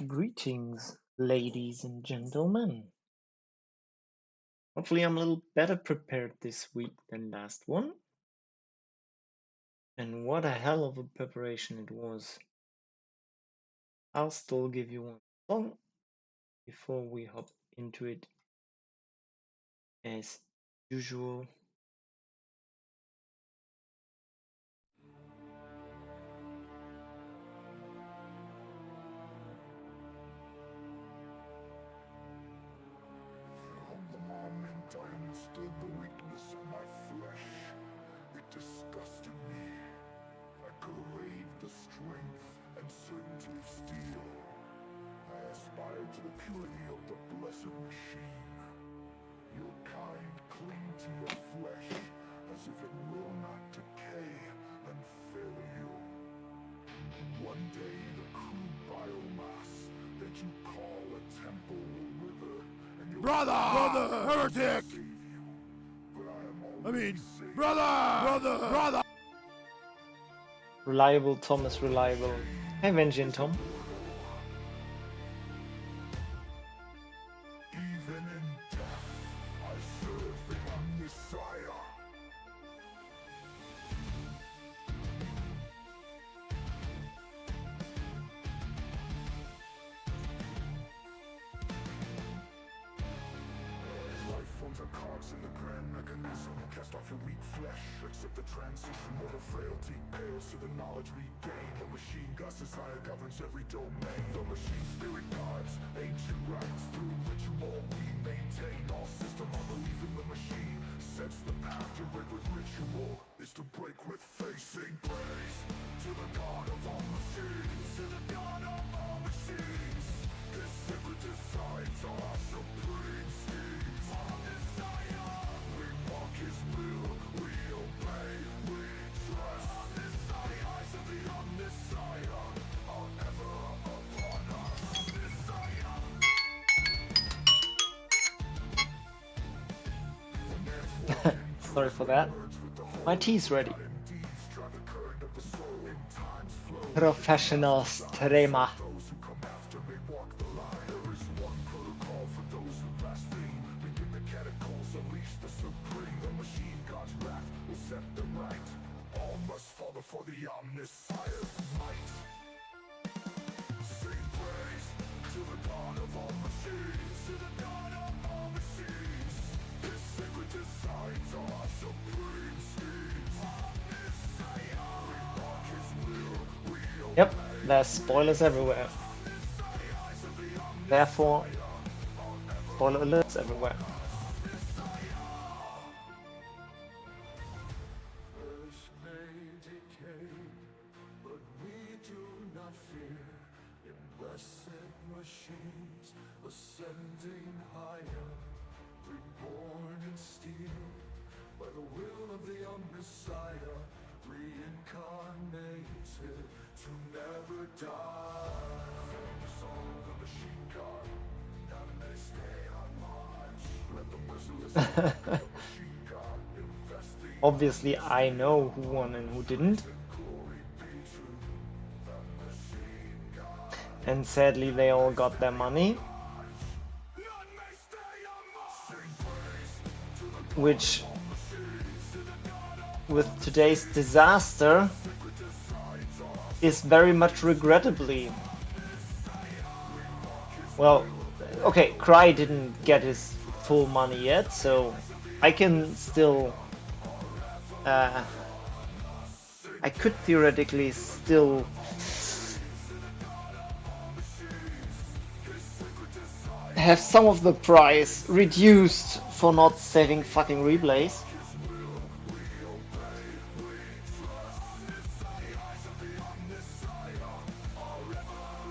Greetings, ladies and gentlemen. Hopefully I'm a little better prepared this week than last one. And what a hell of a preparation it was. I'll still give you one song before we hop into it as usual. I understood the weakness of my flesh. It disgusted me. I craved the strength and certainty of steel. I aspired to the purity of the blessed machine. Your kind cling to your flesh as if it will not decay and fail you. One day the crude biomass that you call a temple will wither and your Brother! Heretic! Brother! Reliable Tom is reliable. Hey, Vengeance Tom. Even in death, I serve the Messiah. Life forms are cogs in the grand mechanism. Cast off your weak flesh, accept the transition. Mortal frailty pales to the knowledge we gain. The machine god society governs every domain. The machine spirit gods, ancient rites. Through ritual we maintain all system. Our belief in the machine sets the path to break with ritual. Is to break with faith. Sing praise to the god of all machines. To the god of all machines. His secret decides our supreme schemes. Our Messiah. We mock his will, we obey, we trust. Our Messiah. Eyes of the Messiah are ever upon us. Messiah. Sorry for that. My tea's ready. Professional streamer. Those who come after may walk the line. There is one protocol for those who blaspheme. Begin the catacombs, unleash the supreme. The machine god's wrath will set them right. All must fall before the Messiah's might. Sing praise to the god of all machines. To the god of all machines. His sacred designs are our supreme schemes. Our Messiah. We mock his will, we obey. Yep, there's spoilers everywhere. Therefore, spoiler alerts everywhere. Flesh may decay, but we do not fear. In blessed machines, ascending higher, reborn in steel, by the will of the Messiah, reincarnated to never die. From the soul of the machine god, and they stay on march. Let the merciless hand of the machine god invest the Obviously, I know who won and who didn't. And sadly, they all got their money. Which, with today's disaster, is very much regrettably. Well, okay, Cry didn't get his full money yet, so I can still... I could theoretically still have some of the price reduced for not saving fucking replays.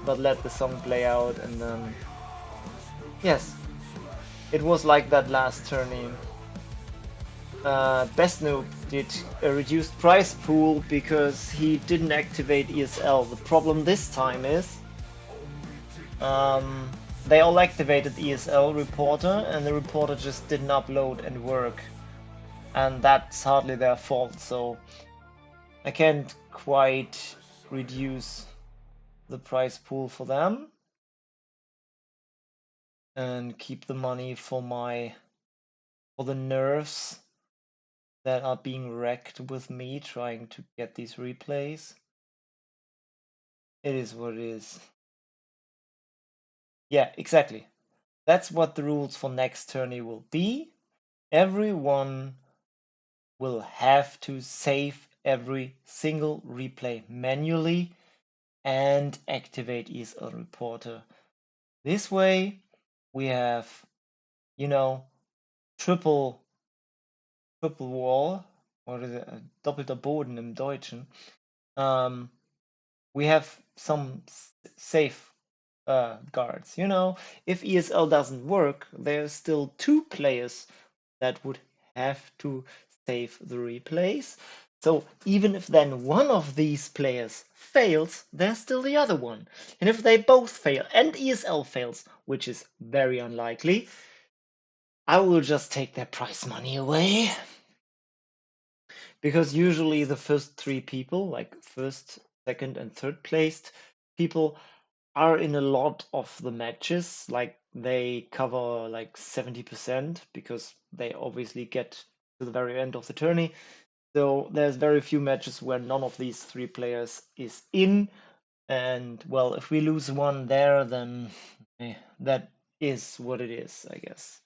But let the song play out and then... Yes, it was like that last tourney. Best Noob did a reduced price pool because he didn't activate ESL. The problem this time is they all activated ESL reporter and the reporter just didn't upload and work. And that's hardly their fault, so I can't quite reduce the price pool for them. and keep the money for the nerfs that are being wrecked with me trying to get these replays. It is what it is. Yeah, exactly. That's what the rules for next tourney will be. Everyone will have to save every single replay manually and activate ESL Reporter. This way, we have, you know, triple wall, or is it doppelter Boden im Deutschen. We have some safe guards. You know, if ESL doesn't work, there's still 2 players that would have to save the replays. So even if then one of these players fails, there's still the other one. And if they both fail and ESL fails, which is very unlikely, I will just take their prize money away. Because usually the first 3 people, like first, second, and third placed people, are in a lot of the matches. Like they cover like 70% because they obviously get to the very end of the tourney. So there's very few matches where none of these 3 players is in. And well, if we lose one there, then that is what it is, I guess.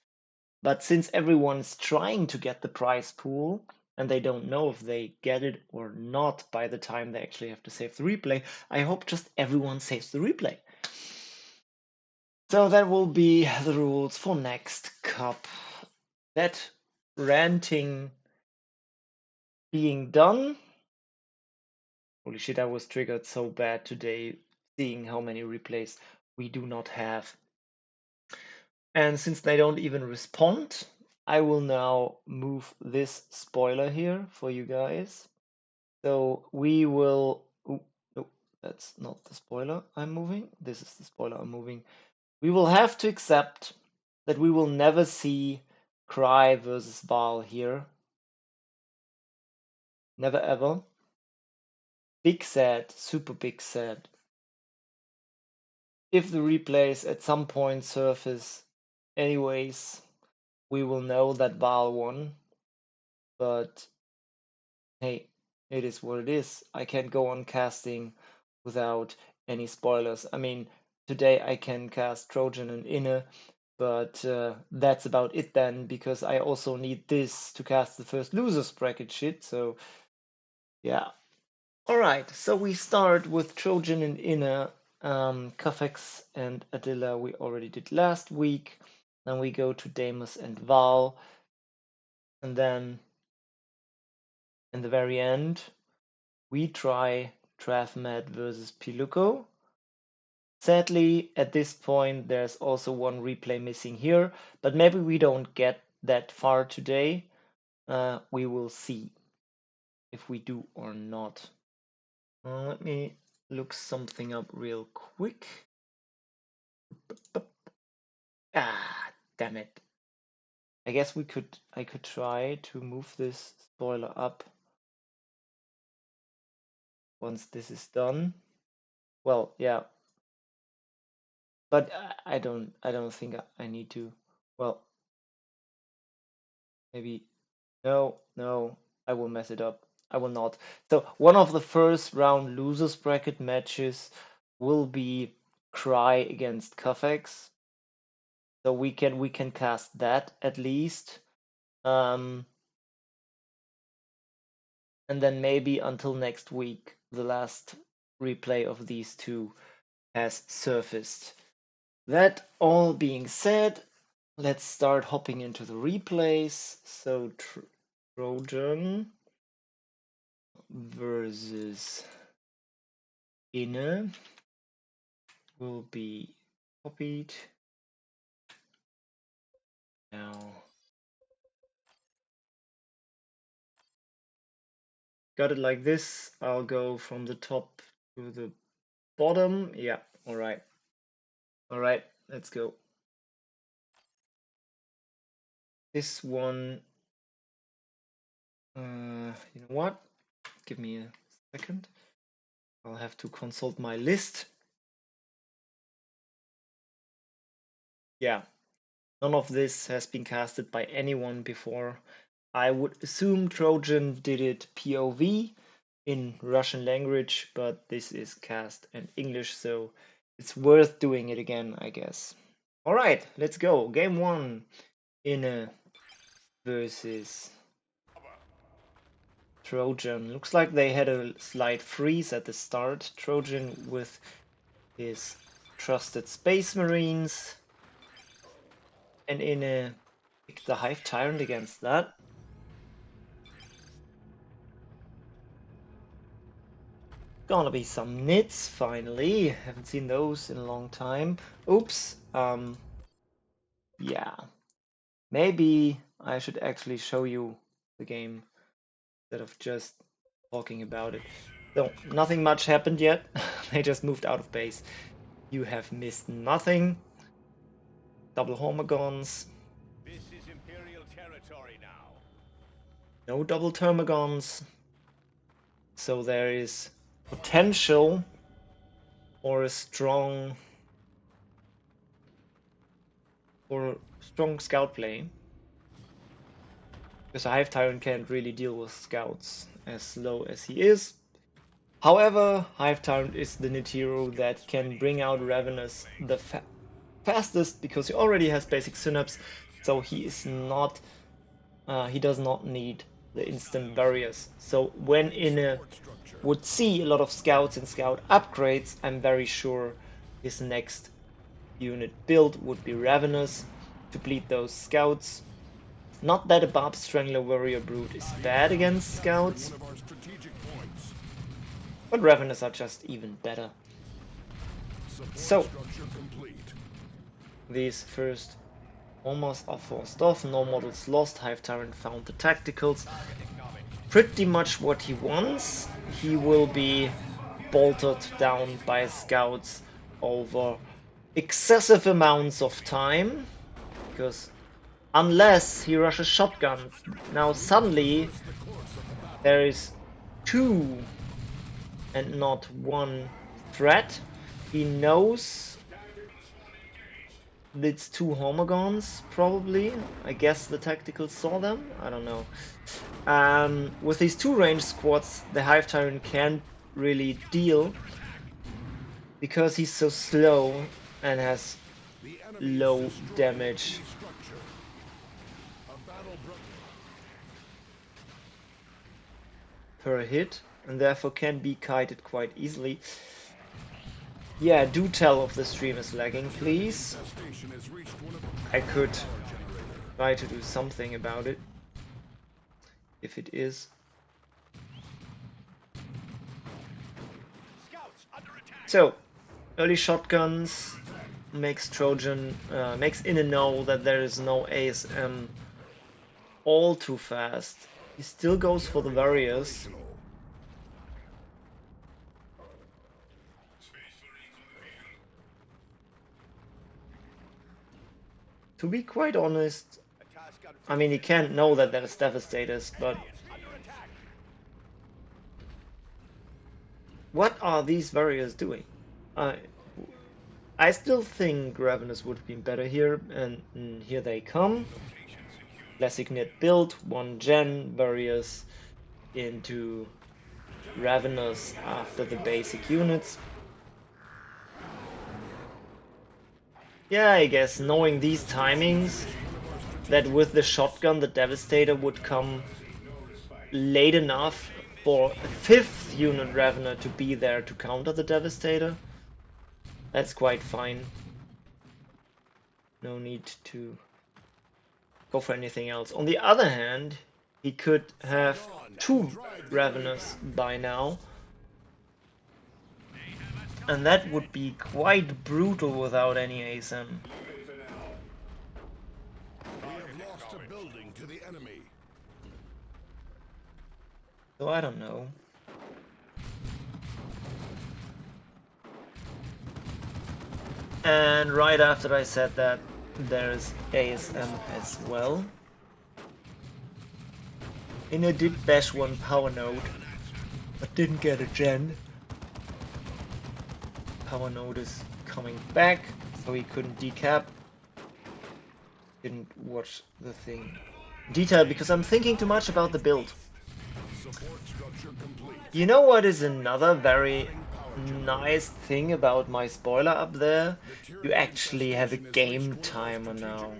But since everyone's trying to get the prize pool and they don't know if they get it or not by the time they actually have to save the replay, I hope just everyone saves the replay. So that will be the rules for next cup. That ranting being done. Holy shit, I was triggered so bad today seeing how many replays we do not have. And since they don't even respond, I will now move this spoiler here for you guys. So we will. Oh, no, that's not the spoiler I'm moving. This is the spoiler I'm moving. We will have to accept that we will never see Cry versus Val here. Never ever. Big sad, super big sad. If the replays at some point surface, anyways, we will know that Val won. But hey, it is what it is. I can't go on casting without any spoilers. I mean, today I can cast Trojan and Inner, but that's about it then, because I also need this to cast the first losers bracket shit, so yeah. Alright, so we start with Trojan and Inner. Kufex and Adilla we already did last week. Then we go to Deimos and Val. And then in the very end, we try Trafmed versus Piluko. Sadly, at this point, there's also one replay missing here, but maybe we don't get that far today. We will see if we do or not. Let me look something up real quick. Ah, damn it. I guess I could try to move this spoiler up once this is done. Well, yeah. But I don't think I need to. Well, maybe no, I will mess it up. I will not. So one of the first round losers bracket matches will be Cry against Kufex. So we can cast that at least. And then maybe until next week, the last replay of these 2 has surfaced. That all being said, let's start hopping into the replays. So Trojan versus Inner will be copied. Now got it like this. I'll go from the top to the bottom. Yeah, all right. All right, let's go. This one, you know what? Give me a second. I'll have to consult my list. Yeah, None of this has been casted by anyone before. I would assume Trojan did it POV in Russian language, but this is cast in English, so it's worth doing it again, I guess. Alright, let's go. Game 1 in a versus Trojan. Looks like they had a slight freeze at the start. Trojan with his trusted Space Marines. And in a pick the Hive Tyrant against that. Gonna be some nits finally. Haven't seen those in a long time. Oops. Yeah. Maybe I should actually show you the game instead of just talking about it. So nothing much happened yet. They just moved out of base. You have missed nothing. Double Hormagons. This is Imperial territory now. No double Termagons. So there is potential for a strong scout play. Because a Hive Tyrant can't really deal with scouts as slow as he is. However, Hive Tyrant is the knit hero that can bring out Ravenous the fastest because he already has basic synapse, so he is not he does not need the instant barriers. So when Inne would see a lot of scouts and scout upgrades, I'm very sure his next unit build would be Ravenous to bleed those scouts. Not that a Barb Strangler Warrior Brood is bad against scouts, but Ravenous are just even better. So these first almost are forced off, no models lost, Hive Tyrant found the tacticals. Pretty much what he wants. He will be bolted down by scouts over excessive amounts of time, because unless he rushes shotguns, now suddenly there is 2 and not 1 threat. He knows it's 2 Hormagons, probably. I guess the tactical saw them. I don't know. With these 2 ranged squads, the Hive Tyrant can't really deal because he's so slow and has low damage. Per hit, and therefore can be kited quite easily. Yeah, do tell if the stream is lagging, please. I could try to do something about it, if it is. So, early shotguns makes Trojan, makes Inne know that there is no ASM all too fast. He still goes for the warriors. To be quite honest, I mean, he can't know that there is Devastators, but what are these warriors doing? I still think Ravenous would have been better here, and here they come. Classic knit build, 1 gen, warriors into Ravenous after the basic units. Yeah, I guess knowing these timings, that with the shotgun the Devastator would come late enough for a 5th unit Ravener to be there to counter the Devastator. That's quite fine. No need to go for anything else. On the other hand, he could have 2 Raveners by now. And that would be quite brutal without any ASM. We have lost a building to the enemy. So I don't know. And right after I said that, there's ASM as well. Inne did bash 1 power node, but didn't get a gen. Power node is coming back, so he couldn't decap. didn't watch the thing in detail because I'm thinking too much about the build. Support structure complete. You know what is another very nice thing about my spoiler up there? You actually have a game timer now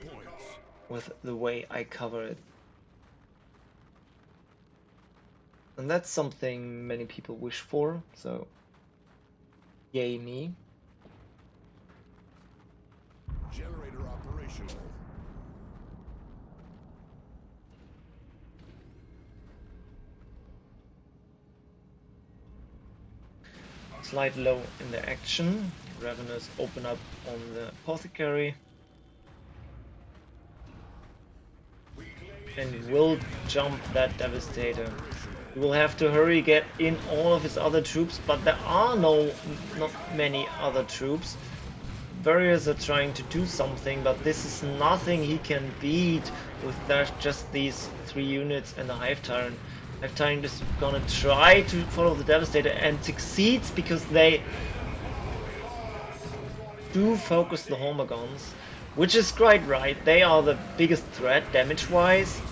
with the way I cover it. And that's something many people wish for, so yay me. Generator operational. Slide low in the action. Ravenous open up on the apothecary. And will jump that Devastator. He will have to hurry, get in all of his other troops, but there are not many other troops. Warriors are trying to do something, but this is nothing he can beat with just these 3 units and the Hive Tyrant. Hive Tyrant is gonna try to follow the Devastator and succeeds because they do focus the Homagons, which is quite right. They are the biggest threat damage-wise,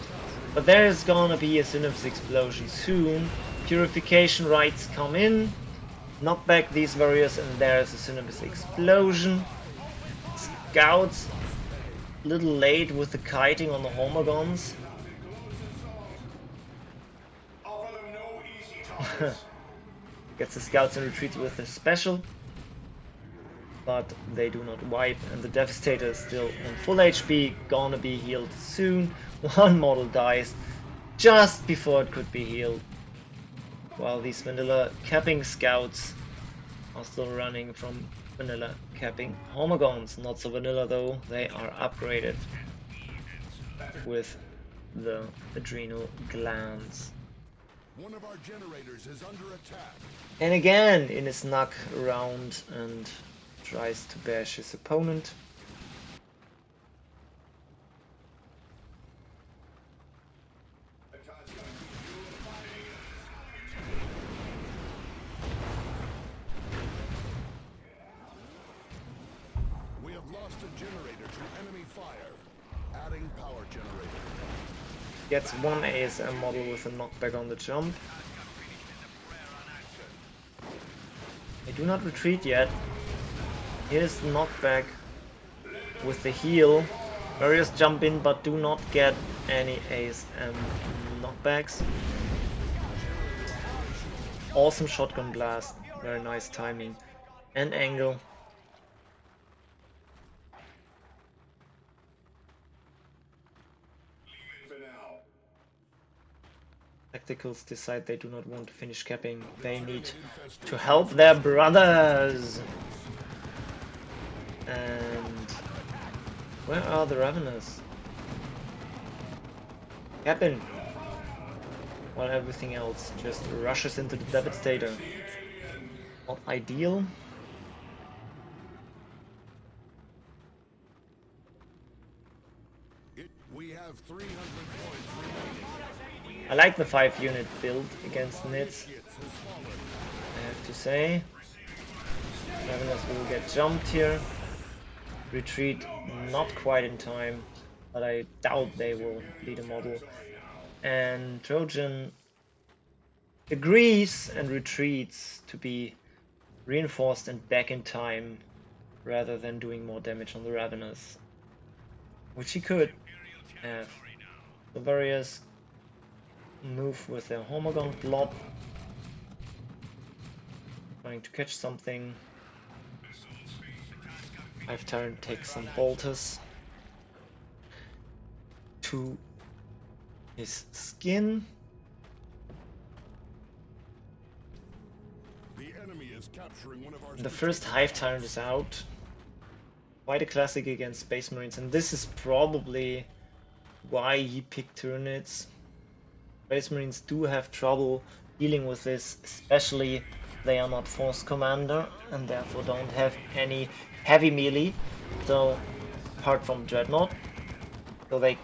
but there is gonna be a Synapse explosion soon. Purification rites come in, knock back these warriors, and there is a Synapse explosion. Scouts a little late with the kiting on the Homagons. Gets the scouts in retreat with a special, but they do not wipe, and the Devastator is still on full HP, gonna be healed soon. One model dies just before it could be healed, while these vanilla capping scouts are still running from vanilla capping Homagons. Not so vanilla though, they are upgraded with the adrenal glands. One of our generators is under attack. And again in a snuck around and tries to bash his opponent. We have lost a generator to enemy fire. Adding power generator. Gets one ASM model with a knockback on the jump. They do not retreat yet. Here's the knockback with the heal. Warriors jump in but do not get any ASM knockbacks. Awesome shotgun blast. Very nice timing and angle. Tacticals decide they do not want to finish capping. They need to help their brothers. And where are the Ravenous? Capping. While everything else just rushes into the Devastator. Not ideal. We have 300 points remaining. I like the 5-unit build against Nits, I have to say. Ravenous will get jumped here. Retreat not quite in time, but I doubt they will lead a model. And Trojan agrees and retreats to be reinforced and back in time rather than doing more damage on the Ravenous, which he could have. The warriors move with their Homagon blob, trying to catch something. Hive Tyrant takes some bolters to his skin. The enemy is capturing one of our The first Hive Tyrant is out. Quite a classic against Space Marines, and this is probably why he picked Tyranids. Space Marines do have trouble dealing with this, especially they are not Force Commander and therefore don't have any heavy melee, so apart from Dreadnought, so they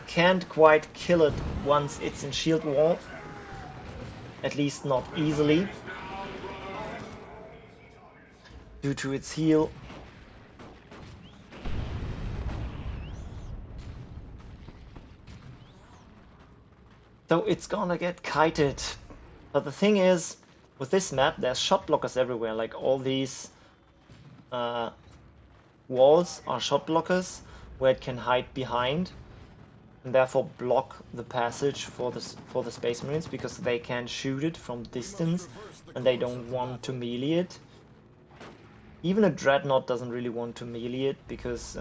can't quite kill it once it's in shield wall, at least not easily, due to its heal. So it's gonna get kited. But the thing is, with this map, there's shot blockers everywhere. Like all these walls are shot blockers where it can hide behind, and therefore block the passage for the Space Marines, because they can shoot it from distance and they don't want to melee it. Even a Dreadnought doesn't really want to melee it, because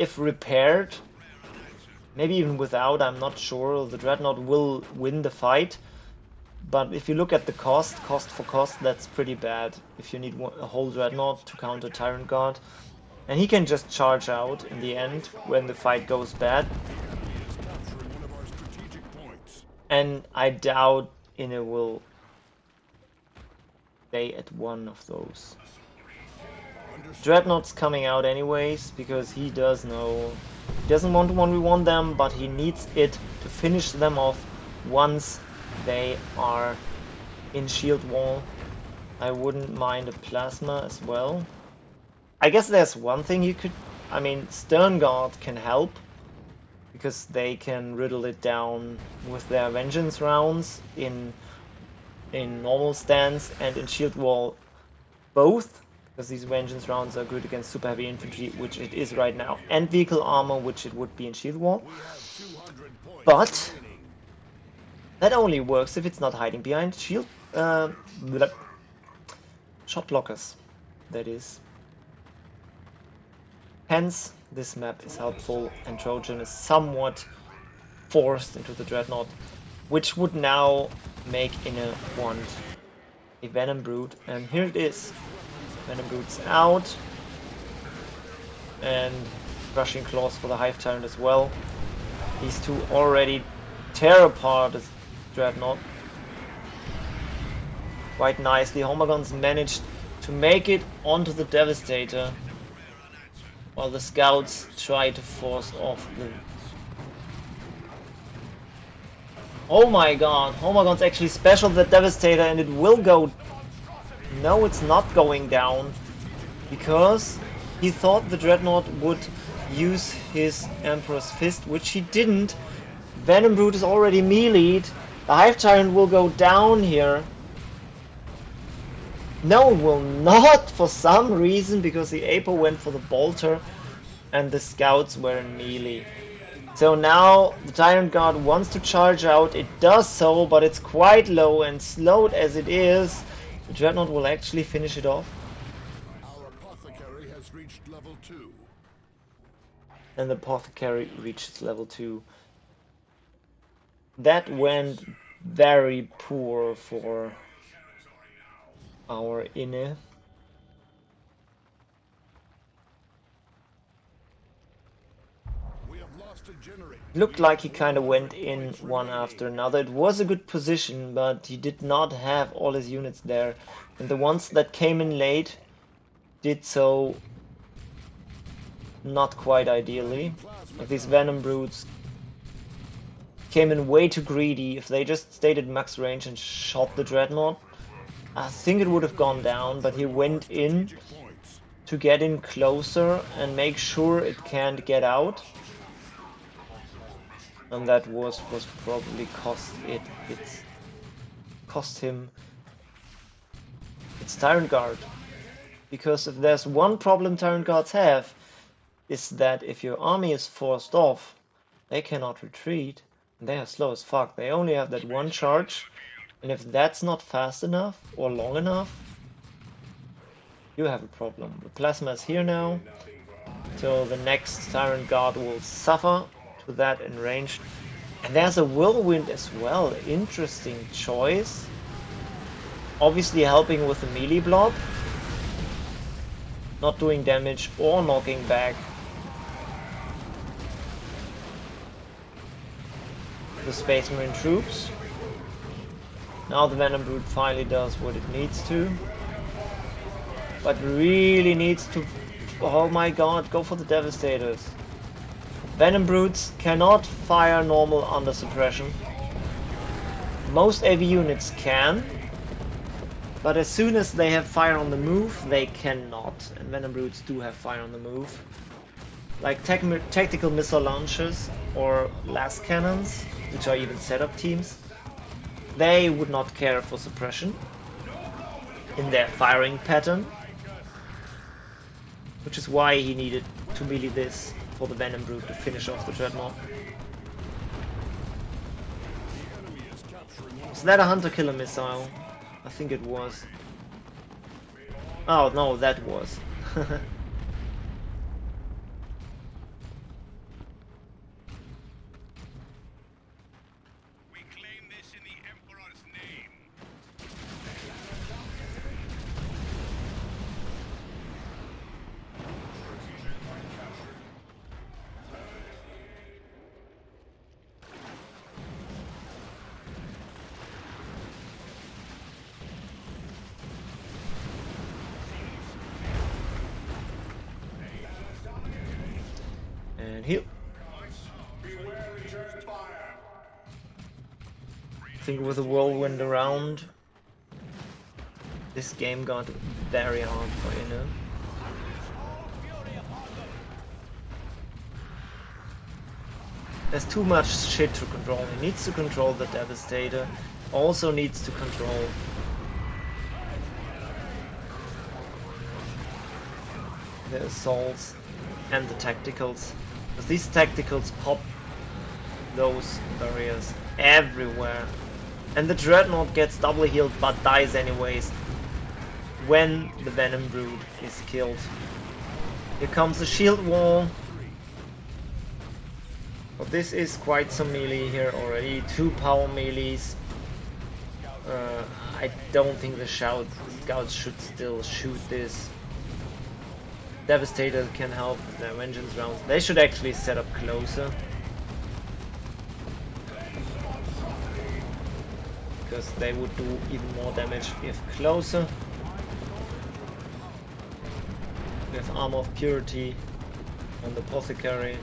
if repaired, maybe even without, I'm not sure, the Dreadnought will win the fight. But if you look at the cost for cost, that's pretty bad. If you need a whole Dreadnought to counter Tyrant Guard. And he can just charge out in the end when the fight goes bad. And I doubt Inne will stay at one of those. Dreadnought's coming out anyways, because he does know he doesn't want to 1v1 them, but he needs it to finish them off once they are in shield wall. I wouldn't mind a plasma as well. I guess there's one thing you could, I mean, Stern Guard can help, because they can riddle it down with their vengeance rounds in normal stance and in shield wall both, because these vengeance rounds are good against super heavy infantry, which it is right now, and vehicle armor, which it would be in shield wall. But that only works if it's not hiding behind shield shot blockers, that is. Hence, this map is helpful, and Trojan is somewhat forced into the Dreadnought, which would now make Inne want a Venom Brute, and here it is. Venom Brute's out, and Crushing Claws for the Hive Tyrant as well. These two already tear apart this Dreadnought quite nicely. Homagons managed to make it onto the Devastator, while the scouts try to force off the... Oh my god, Homagons actually special the Devastator, and it will go... No, it's not going down, because he thought the Dreadnought would use his Emperor's Fist, which he didn't. Venom Brute is already meleeed. The Hive Tyrant will go down here. No, it will not, for some reason, because the Apo went for the Bolter and the scouts were in melee. So now the Tyrant Guard wants to charge out. It does so, but it's quite low, and slowed as it is, the Dreadnought will actually finish it off. Our apothecary has reached level 2. And the Apothecary reaches level 2. That went very poor for our Inne. We have lost a generator. Looked like he kind of went in one after another. It was a good position, but he did not have all his units there. And the ones that came in late did so not quite ideally. Like these Venom Brutes came in way too greedy. If they just stayed at max range and shot the Dreadnought, I think it would have gone down, but he went in to get in closer and make sure it can't get out. And that was probably cost him its Tyrant Guard. Because if there's one problem Tyrant Guards have, is that if your army is forced off, they cannot retreat, and they are slow as fuck. They only have that one charge, and if that's not fast enough or long enough, you have a problem. The Plasma is here now, so the next Tyrant Guard will suffer to that in range. And there's a Whirlwind as well, interesting choice. Obviously helping with the melee blob, not doing damage or knocking back the Space Marine troops. Now the Venom Brute finally does what it needs to, but really needs to, oh my god, go for the Devastators. Venom Brutes cannot fire normal under suppression. Most AV units can, but as soon as they have fire on the move, they cannot. And Venom Brutes do have fire on the move. Like tactical missile launchers or las cannons. which are even setup teams, they would not care for suppression in their firing pattern, which is why he needed to melee this for the Venom Brute to finish off the Dreadnought. Is that a hunter-killer missile? I think it was. Oh no, that was. And heal. I think with the whirlwind around, this game got very hard for Inno. There's too much shit to control. He needs to control the Devastator, also needs to control the assaults and the tacticals. Because these tacticals pop those barriers everywhere. And the Dreadnought gets double healed but dies anyways when the Venom Brood is killed. Here comes the shield wall. But this is quite some melee here already. 2 power melees. I don't think the scouts should still shoot this. Devastator can help with their vengeance rounds. They should actually set up closer. Because they would do even more damage if closer. We have Armor of Purity on the Apothecary.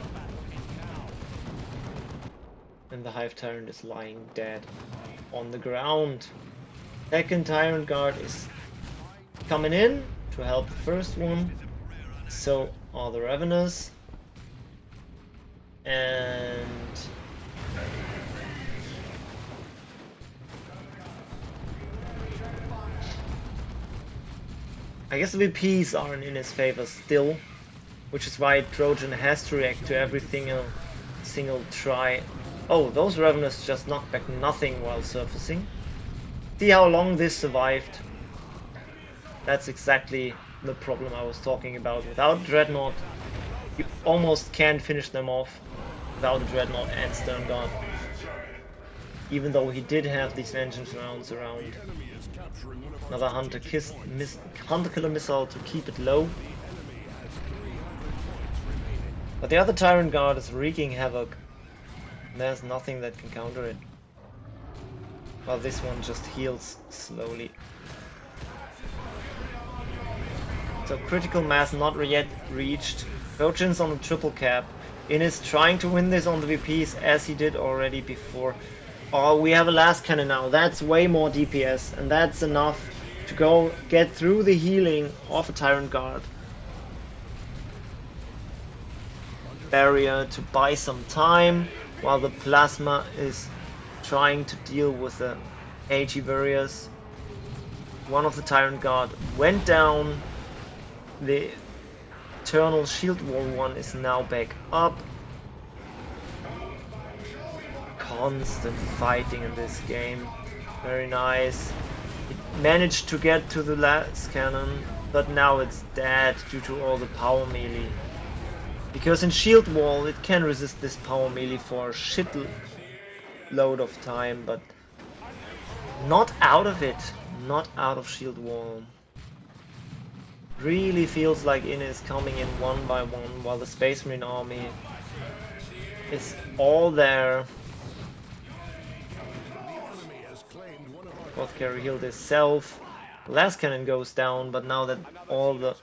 And the Hive Tyrant is lying dead on the ground. Second Tyrant Guard is coming in to help the first one. So are the Ravenous. And I guess the VPs aren't in his favor still, which is why Trojan has to react to every single try. Oh, those Ravenous just knocked back nothing while surfacing. See how long this survived? That's exactly the problem I was talking about. Without Dreadnought, you almost can't finish them off without a Dreadnought and Stern Guard. Even though he did have these vengeance rounds around. Another hunter-killer missile to keep it low. But the other Tyrant Guard is wreaking havoc. There's nothing that can counter it. Well, this one just heals slowly. So critical mass not yet reached. Trojan's on the triple cap. Innis trying to win this on the VPs as he did already before. Oh, we have a last cannon now. That's way more DPS, and that's enough to go get through the healing of a Tyrant Guard barrier to buy some time, while the Plasma is trying to deal with the AG barriers. One of the Tyrant Guard went down. The Eternal Shield Wall one is now back up. Constant fighting in this game. Very nice. It managed to get to the last cannon, but now it's dead due to all the power melee. Because in Shield Wall it can resist this power melee for a shit load of time, but not out of it. Not out of Shield Wall. Really feels like Inne is coming in one by one while the Space Marine army is all there. Apothecary healed himself. Last cannon goes down, but now that all the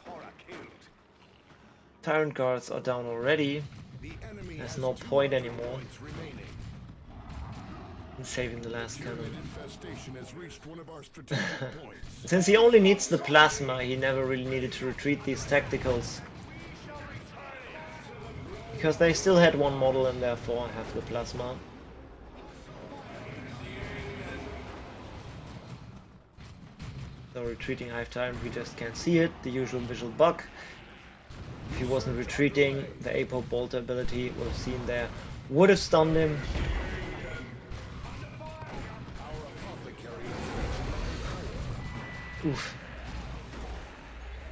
Tyrant Guards are down already, there's no point anymore in saving the last cannon. Since he only needs the Plasma, he never really needed to retreat these tacticals. Because they still had one model and therefore have the Plasma. So retreating Hive Tyrant, we just can't see it. The usual visual bug. If he wasn't retreating, the Apo Bolter ability we've seen there would have stunned him. Oof.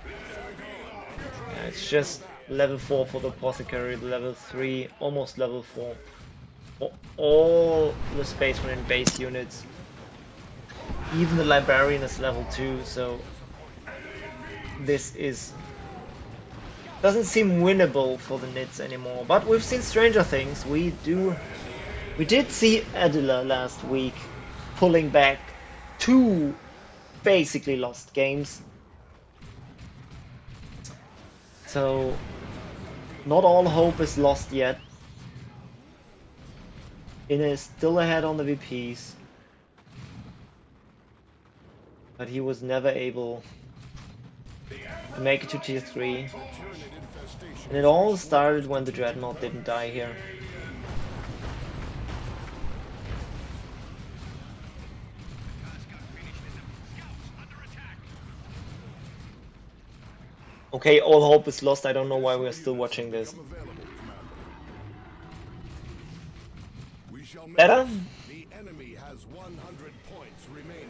Yeah, it's just level 4 for the Apothecary, level 3, almost level 4 for all the Space Marine base units. Even the Librarian is level 2, so this doesn't seem winnable for the Nits anymore. But we've seen stranger things. We did see Adela last week pulling back 2 basically lost games. So not all hope is lost yet. Ine is still ahead on the VPs, but he was never able to make it to tier 3. And it all started when the Dreadnought didn't die here. Okay, all hope is lost. I don't know why we're still watching this. Better? The enemy has 100 points remaining.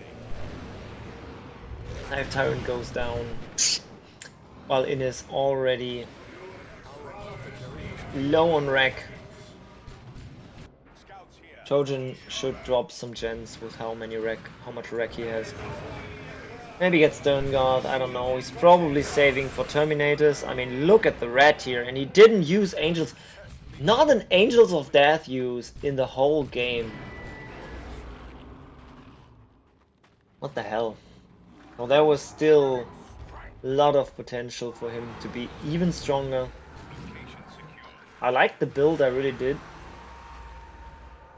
Hive Tyrant goes down, while Ine is already low on wreck. Trojan should drop some gens with how much wreck he has. Maybe get Stern Guard, I don't know. He's probably saving for Terminators. I mean, look at the rat here, and he didn't use Angels. Not an Angels of Death use in the whole game. What the hell? Well, there was still a lot of potential for him to be even stronger. I liked the build, I really did.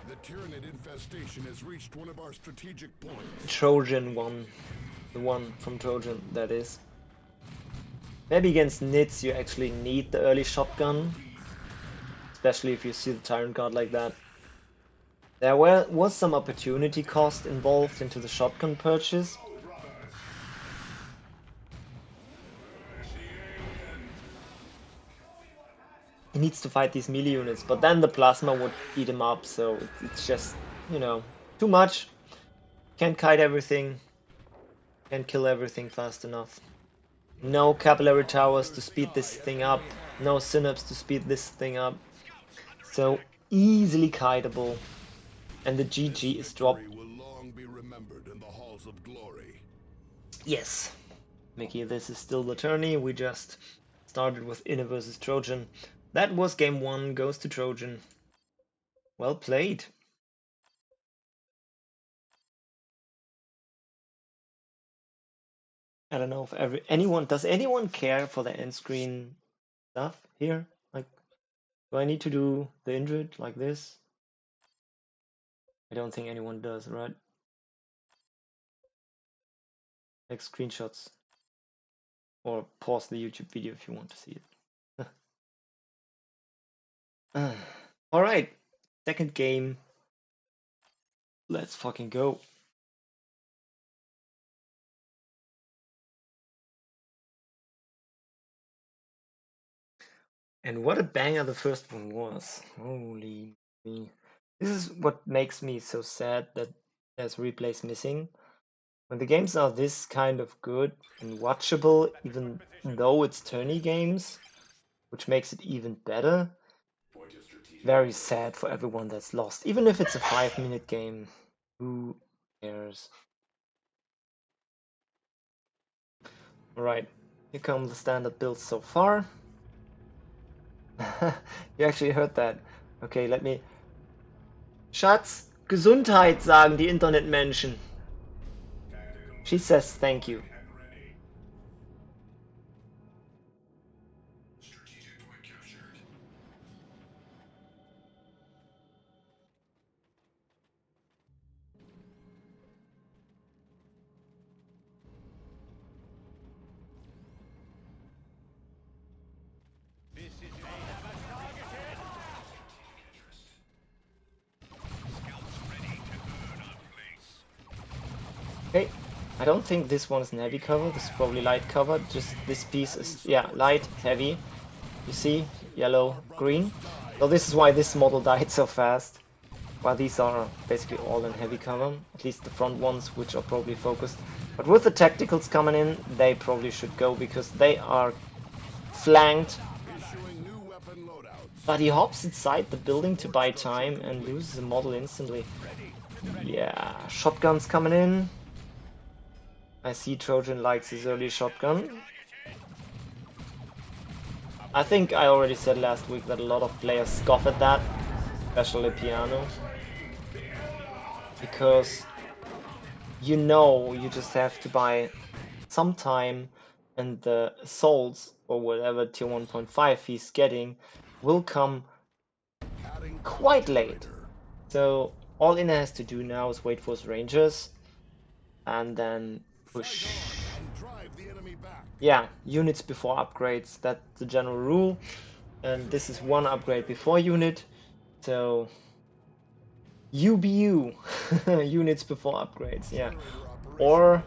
The Tyranid infestation has reached one of our strategic points. Trojan one. The one from Trojan, that is. Maybe against Nits you actually need the early shotgun. Especially if you see the Tyrant Guard like that. There was some opportunity cost involved into the shotgun purchase. He needs to fight these melee units, but then the plasma would eat him up, so it's just, you know, too much. Can't kite everything. Can't kill everything fast enough. No capillary towers to speed this thing up. No synapse to speed this thing up. So easily kiteable. And the GG is dropped. Will long be remembered in the halls of glory. Yes. Mickey, this is still the tourney. We just started with Ine versus Trojan. That was game 1, goes to Trojan. Well played. I don't know if does anyone care for the end screen stuff here? Like, do I need to do the Indrid like this? I don't think anyone does, right? Take screenshots. Or pause the YouTube video if you want to see it. Alright, second game. Let's fucking go. And what a banger the first one was. Holy me. This is what makes me so sad that there's replays missing. When the games are this kind of good and watchable, even though it's tourney games, which makes it even better, very sad for everyone that's lost. Even if it's a 5-minute game, who cares? Alright, here come the standard builds so far. You actually heard that. Okay, let me... Schatz, Gesundheit, sagen die Internetmenschen. She says thank you. Okay, I don't think this one is in heavy cover. This is probably light cover. Just this piece is, yeah, light, heavy. You see, yellow, green. So this is why this model died so fast. While these are basically all in heavy cover, at least the front ones, which are probably focused. But with the tacticals coming in, they probably should go because they are flanked. But he hops inside the building to buy time and loses the model instantly. Yeah, shotguns coming in. I see Trojan likes his early shotgun. I think I already said last week that a lot of players scoff at that, especially piano. Because you know you just have to buy some time and the assaults or whatever tier 1.5 he's getting will come quite late. So all Inna has to do now is wait for his rangers and then push. Yeah, units before upgrades, that's the general rule. And this is one upgrade before unit. So UBU, units before upgrades, yeah. Or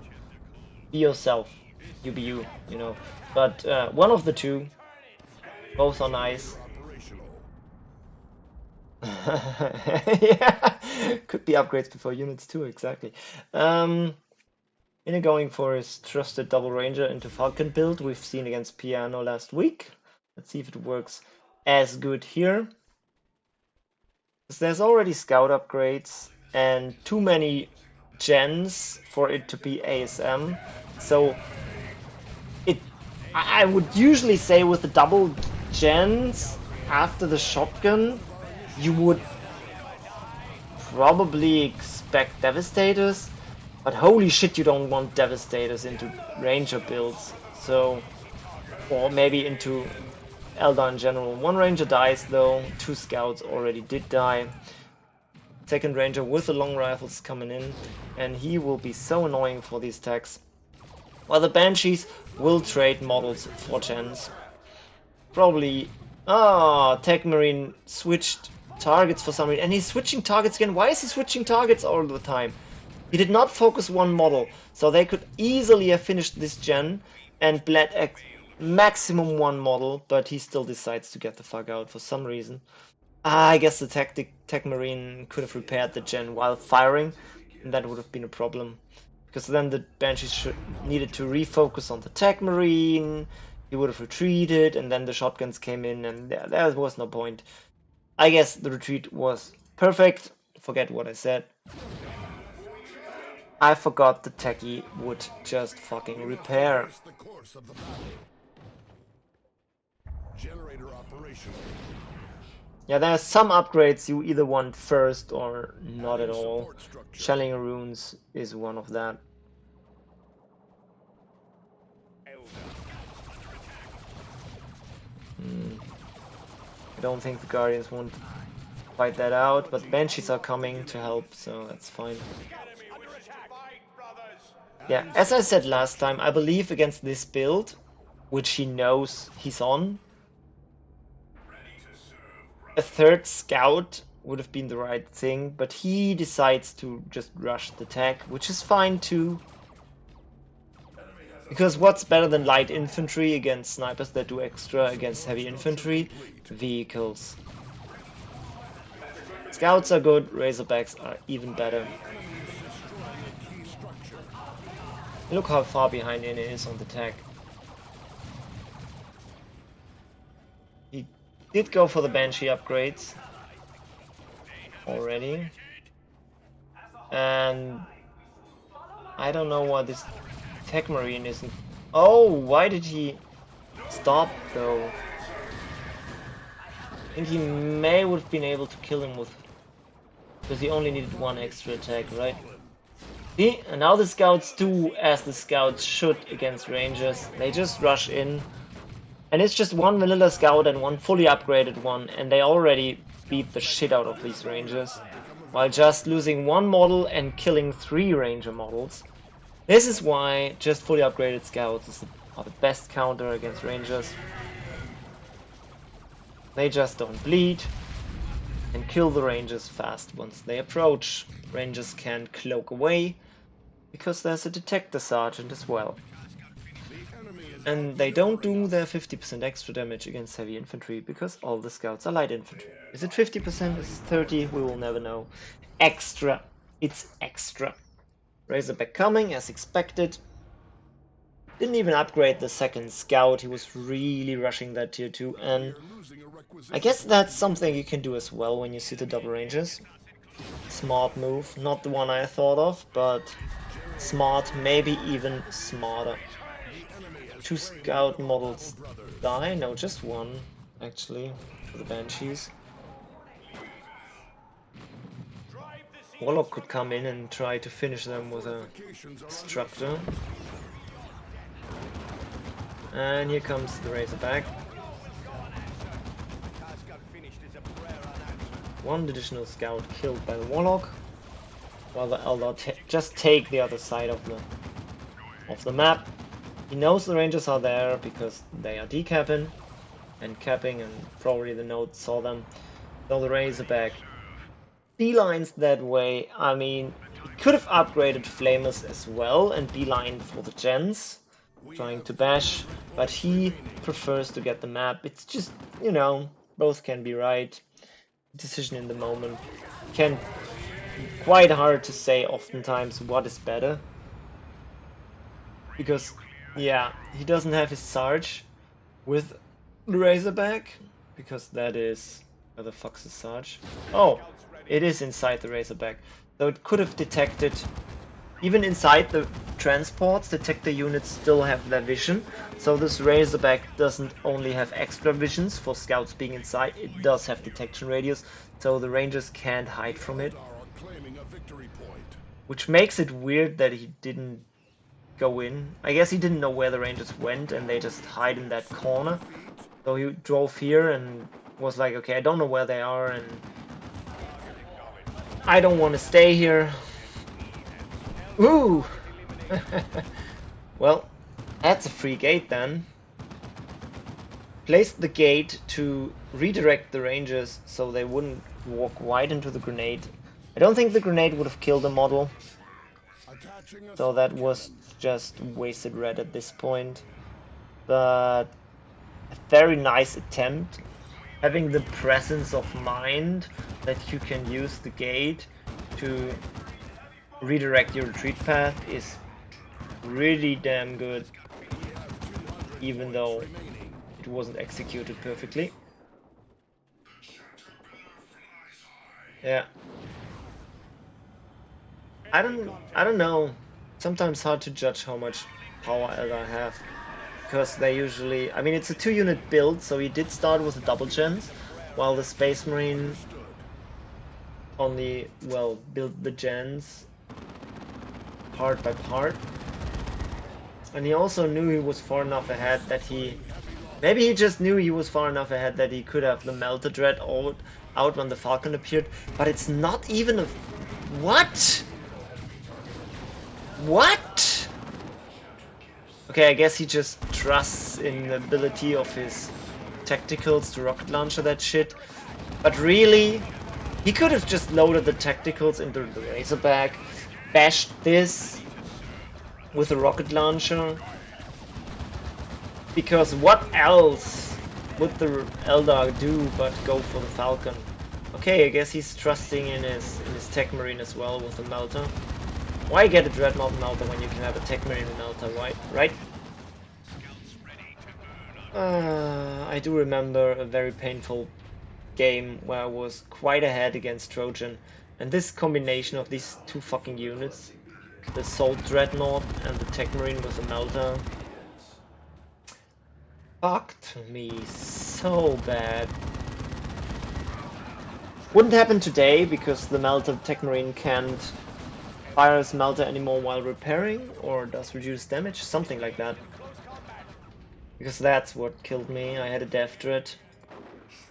be yourself, UBU, you know. But one of the two, both are nice. Yeah, could be upgrades before units too, exactly. Inner going for his trusted double ranger into Falcon build we've seen against Piano last week. Let's see if it works as good here. Because there's already scout upgrades and too many gens for it to be ASM. So I would usually say with the double gens after the shotgun, you would probably expect Devastators, but holy shit, you don't want Devastators into Ranger builds. So, or maybe into Eldar in general. One Ranger dies though, 2 scouts already did die. Second Ranger with the long rifles coming in, and he will be so annoying for these attacks. While the Banshees will trade models for gens. Probably... Ah, Tech Marine switched targets for some reason. And he's switching targets again. Why is he switching targets all the time? He did not focus one model, so they could easily have finished this gen and bled maximum one model, but he still decides to get the fuck out for some reason. I guess the Tech Marine could have repaired the gen while firing, and that would have been a problem. Because then the Banshees needed to refocus on the Tech Marine, he would have retreated, and then the shotguns came in, and there was no point. I guess the retreat was perfect. Forget what I said. I forgot the techie would just fucking repair. Yeah, there are some upgrades you either want first or not at all. Shelling runes is one of that. I don't think the Guardians want to fight that out, but Banshees are coming to help, so that's fine. Yeah, as I said last time, I believe against this build, which he knows he's on, a third scout would have been the right thing, but he decides to just rush the tech, which is fine too. Because what's better than light infantry against snipers that do extra against heavy infantry? Vehicles. Scouts are good, Razorbacks are even better. Look how far behind Inne is on the tech. He did go for the Banshee upgrades already. And I don't know why this Tech Marine isn't... Oh, why did he stop though? I think he may would have been able to kill him with... Because he only needed one extra attack, right? See, and now the scouts do as the scouts should against rangers. They just rush in. And it's just one vanilla scout and one fully upgraded one, and they already beat the shit out of these rangers. While just losing one model and killing 3 ranger models. This is why just fully upgraded scouts are the best counter against rangers. They just don't bleed and kill the rangers fast once they approach. Rangers can cloak away because there's a detector sergeant as well. And they don't do their 50% extra damage against heavy infantry because all the scouts are light infantry. Is it 50%? Is it 30? We will never know. Extra. It's extra. Razorback coming as expected. Didn't even upgrade the second scout. He was really rushing that tier 2. And I guess that's something you can do as well when you see the double ranges. Smart move. Not the one I thought of, but smart, maybe even smarter. 2 scout models die? No, just one, actually, for the Banshees. Warlock could come in and try to finish them with a Destructor. And here comes the Razorback. One additional scout killed by the Warlock, while the Eldar just take the other side of the map. He knows the Rangers are there because they are decapping and capping, and probably the Node saw them. So the Razorback beelines that way. I mean, he could have upgraded Flamers as well and beelined for the gens, trying to bash, but he prefers to get the map. It's just, you know, both can be right. Decision in the moment. Can quite hard to say oftentimes what is better. Because, yeah, he doesn't have his Sarge with the Razorback, because that is... where the fuck's his Sarge? Oh, it is inside the Razorback. So it could have detected... Even inside the transports, detector units still have their vision. So this Razorback doesn't only have extra visions for scouts being inside, it does have detection radius, so the Rangers can't hide from it. Which makes it weird that he didn't go in. I guess he didn't know where the Rangers went and they just hide in that corner. So he drove here and was like, okay, I don't know where they are and I don't want to stay here. Ooh! Well, that's a free gate then. Placed the gate to redirect the Rangers so they wouldn't walk wide into the grenade. I don't think the grenade would have killed the model. So that was just wasted red at this point. But a very nice attempt. Having the presence of mind that you can use the gate to redirect your retreat path is really damn good, even though it wasn't executed perfectly. Yeah. I don't know. Sometimes hard to judge how much power Eldar have, because they usually, I mean, it's a 2-unit build, so he did start with a double gens, while the Space Marine only, well, built the gens part by part. And he also knew he was far enough ahead that maybe he just knew he was far enough ahead that he could have the Melter Dread out when the Falcon appeared, but it's not even a... What? What? Okay, I guess he just trusts in the ability of his tacticals to rocket launcher that shit. But really, he could have just loaded the tacticals into the Razorback, bashed this with a rocket launcher. Because what else would the Eldar do but go for the Falcon? Okay, I guess he's trusting in his Tech Marine as well with the Melter. Why get a Dreadnought Melter when you can have a Tech Marine Melter, right? I do remember a very painful game where I was quite ahead against Trojan, and this combination of these two fucking units, the Assault Dreadnought and the Tech Marine with a Melter, fucked me so bad. Wouldn't happen today because the Melter Tech Marine can't fire his Melter anymore while repairing, or does reduce damage, something like that. Because that's what killed me. I had a Death Dread.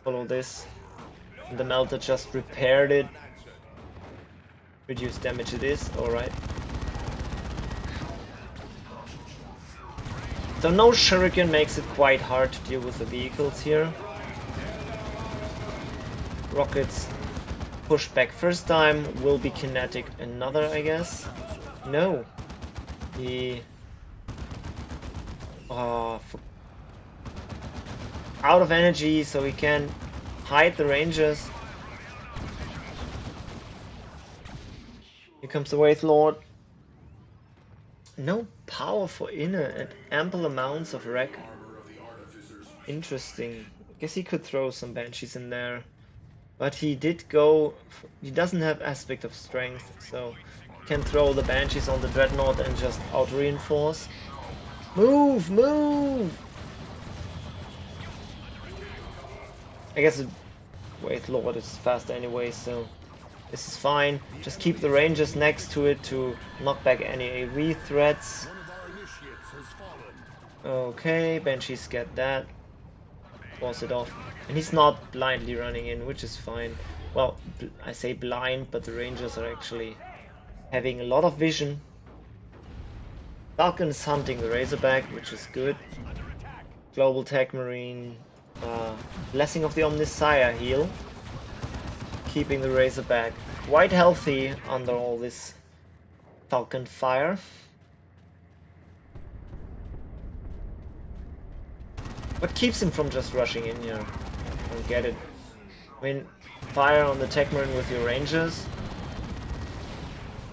Follow this. And the Melter just repaired it. Reduce damage it is, alright. So no Shuriken makes it quite hard to deal with the vehicles here. Rockets pushed back first time, will be kinetic another, I guess. No, He... out of energy, so he can hide the Rangers. Here comes the Wraith Lord. No power for inner and ample amounts of wreck. Interesting. I guess he could throw some Banshees in there. But he did go... He doesn't have aspect of strength, so he can throw the Banshees on the Dreadnought and just out-reinforce. Move! Move! I guess the Wraith Lord is fast anyway, so this is fine. Just keep the Rangers next to it to knock back any AV threats. Okay, Banshees get that. Force it off. And he's not blindly running in, which is fine. Well, I say blind, but the Rangers are actually having a lot of vision. Falcon is hunting the Razorback, which is good. Global Tech Marine. Blessing of the Omnissiah heal. Keeping the Razorback quite healthy under all this Falcon fire. What keeps him from just rushing in here? I don't get it. I mean, fire on the Tech Marine with your Rangers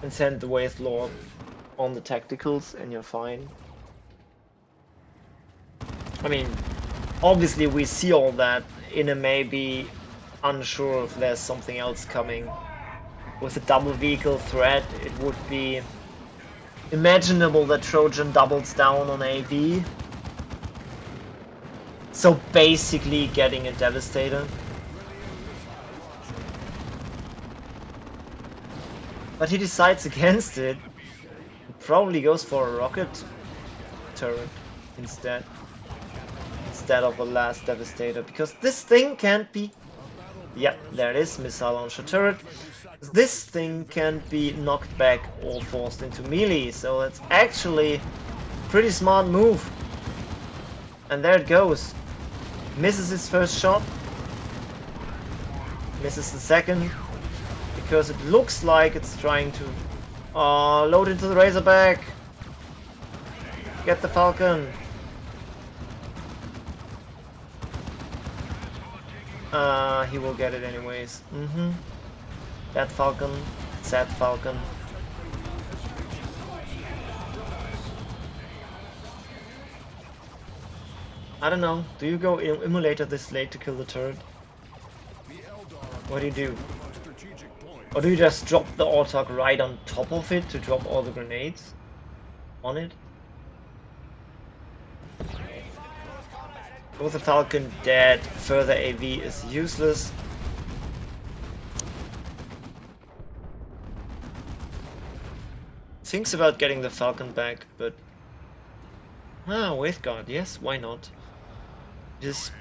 and send the Wraith Lord on the tacticals and you're fine. I mean, obviously we see all that. Inna may be unsure if there's something else coming. With a double vehicle threat, it would be imaginable that Trojan doubles down on AV. So basically getting a Devastator. But he decides against it. He probably goes for a rocket turret instead of a last Devastator, because this thing can't be... Yeah, there it is, missile launcher turret. This thing can't be knocked back or forced into melee, so that's actually a pretty smart move. And there it goes. Misses his first shot. Misses the second. Because it looks like it's trying to load into the Razorback. Get the Falcon. He will get it anyways. That Falcon. Sad Falcon. I don't know. Do you go immolator this late to kill the turret? What do you do? Or do you just drop the Autarch right on top of it to drop all the grenades on it? With the Falcon dead, further AV is useless. Thinks about getting the Falcon back, but... Waveguard, yes, why not? It is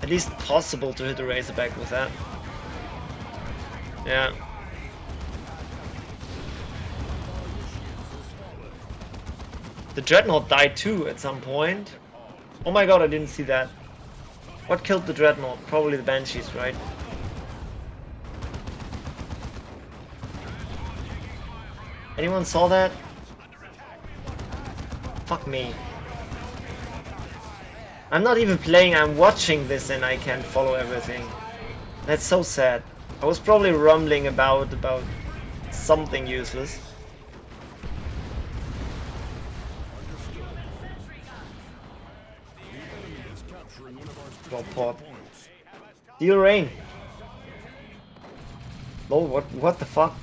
at least possible to hit a Razorback with that. Yeah. The Dreadnought died too at some point. Oh my god, I didn't see that. What killed the Dreadnought? Probably the Banshees, right? Anyone saw that? Fuck me. I'm not even playing, I'm watching this and I can't follow everything. That's so sad. I was probably rumbling about something useless. Drop pod. Deal rain. Oh, what the fuck?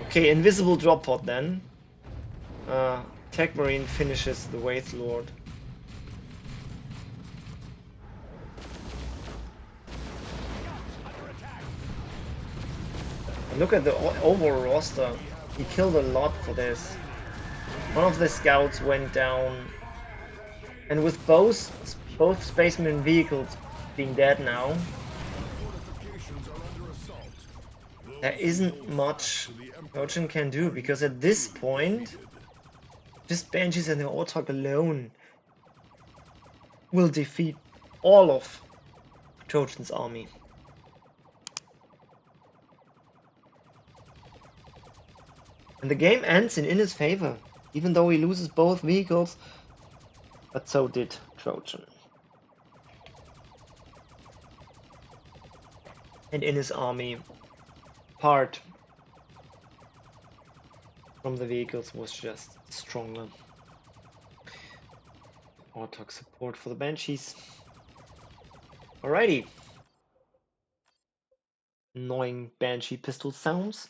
Okay, invisible drop pod then. Tech Marine finishes the Wraith Lord. And look at the overall roster. He killed a lot for this. One of the scouts went down. And with both spaceman vehicles being dead now, there isn't much Trojan can do, because at this point, just Banshees and the Autarch alone will defeat all of Trojan's army. And the game ends in his favor, even though he loses both vehicles, but so did Trojan. And in his army, part from the vehicles was just stronger. Autarch support for the Banshees. Alrighty. Annoying Banshee pistol sounds.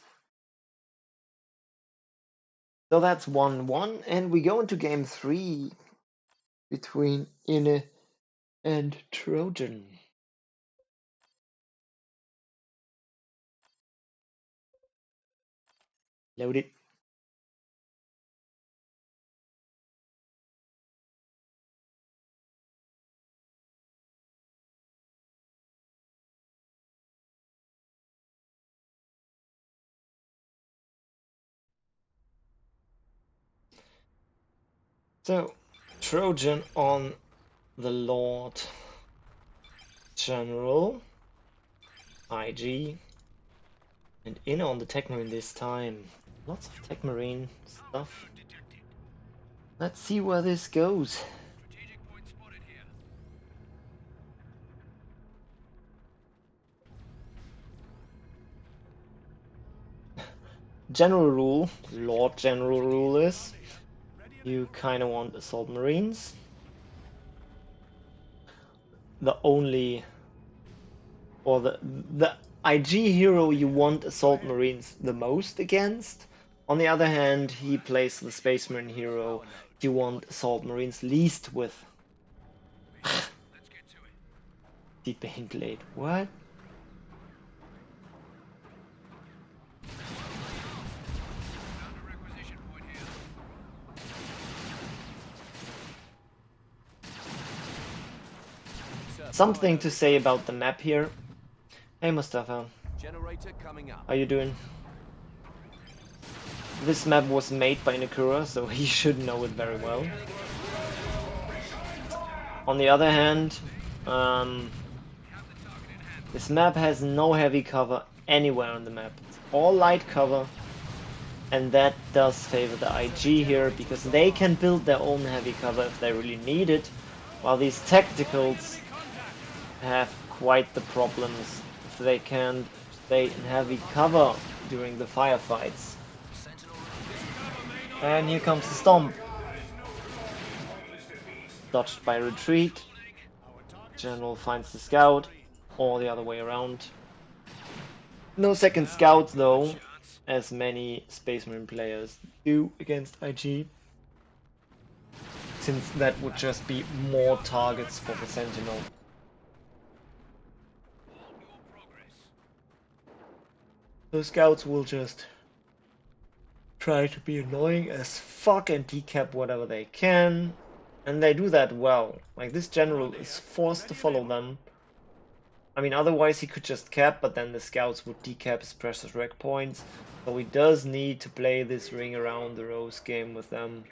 So that's 1-1, and we go into game 3 between Inne and Trojan. Load it. So, Trojan on the Lord General, IG, and Inne on the Techmarine this time. Lots of Techmarine stuff. Let's see where this goes. General rule, Lord General rule is, you kind of want Assault Marines. The only, or the IG hero you want Assault Marines the most against. On the other hand, he plays the Space Marine hero you want Assault Marines least with. Deep Blade, what? Something to say about the map here. Hey Mustafa, how you doing? This map was made by Nakura, so he should know it very well. On the other hand, this map has no heavy cover anywhere on the map. It's all light cover, and that does favor the IG here, because they can build their own heavy cover if they really need it, while these tacticals have quite the problems if they can't stay in heavy cover during the firefights. And here comes the Stomp. Dodged by retreat. General finds the scout, or the other way around. No second scouts though, as many Space Marine players do against IG, since that would just be more targets for the Sentinel. The scouts will just try to be annoying as fuck and decap whatever they can, and they do that well. Like, this general is forced to follow them. I mean, otherwise he could just cap, but then the scouts would decap his precious rec points. So he does need to play this ring around the rose game with them,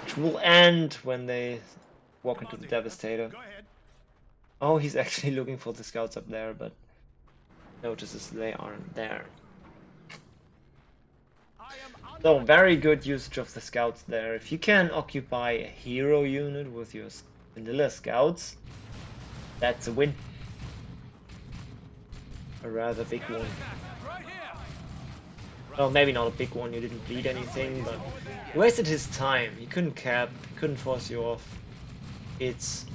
which will end when they walk into the Devastator. Oh, he's actually looking for the scouts up there, but notices they aren't there. So, very good usage of the scouts there. If you can occupy a hero unit with your vanilla scouts, that's a win. A rather big one. Well, maybe not a big one, you didn't bleed anything, but he wasted his time. He couldn't cap, he couldn't force you off. It's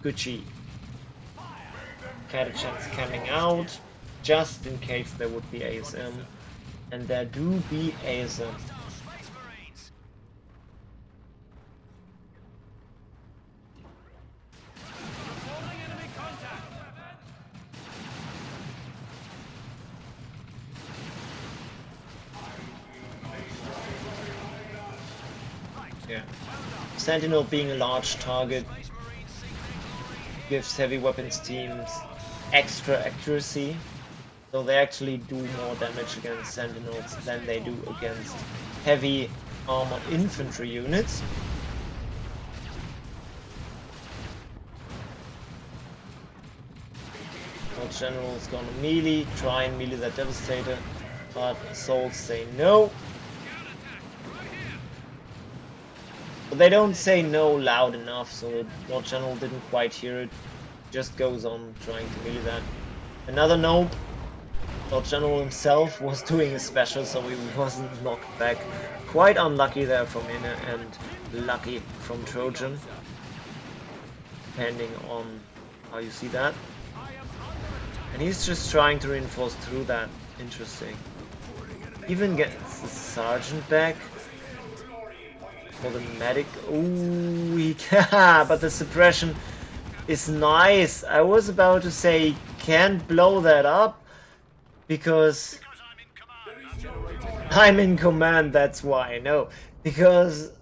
Gucci. Catachans coming out, just in case there would be ASM. And there do be ASM. Yeah. Sentinel being a large target gives heavy weapons teams extra accuracy. So they actually do more damage against Sentinels than they do against heavy armored infantry units. Our general's gonna melee, try and melee that Devastator, but assaults say no. But they don't say no loud enough, so Lord General didn't quite hear it. Just goes on trying to melee that. Another nope. Lord General himself was doing a special, so he wasn't knocked back. Quite unlucky there from Inne and lucky from Trojan. Depending on how you see that. And he's just trying to reinforce through that. Interesting. Even gets the sergeant back. For the medic. Ooh, he can, but the suppression is nice. I was about to say he can't blow that up because I'm in command, that's why. No, because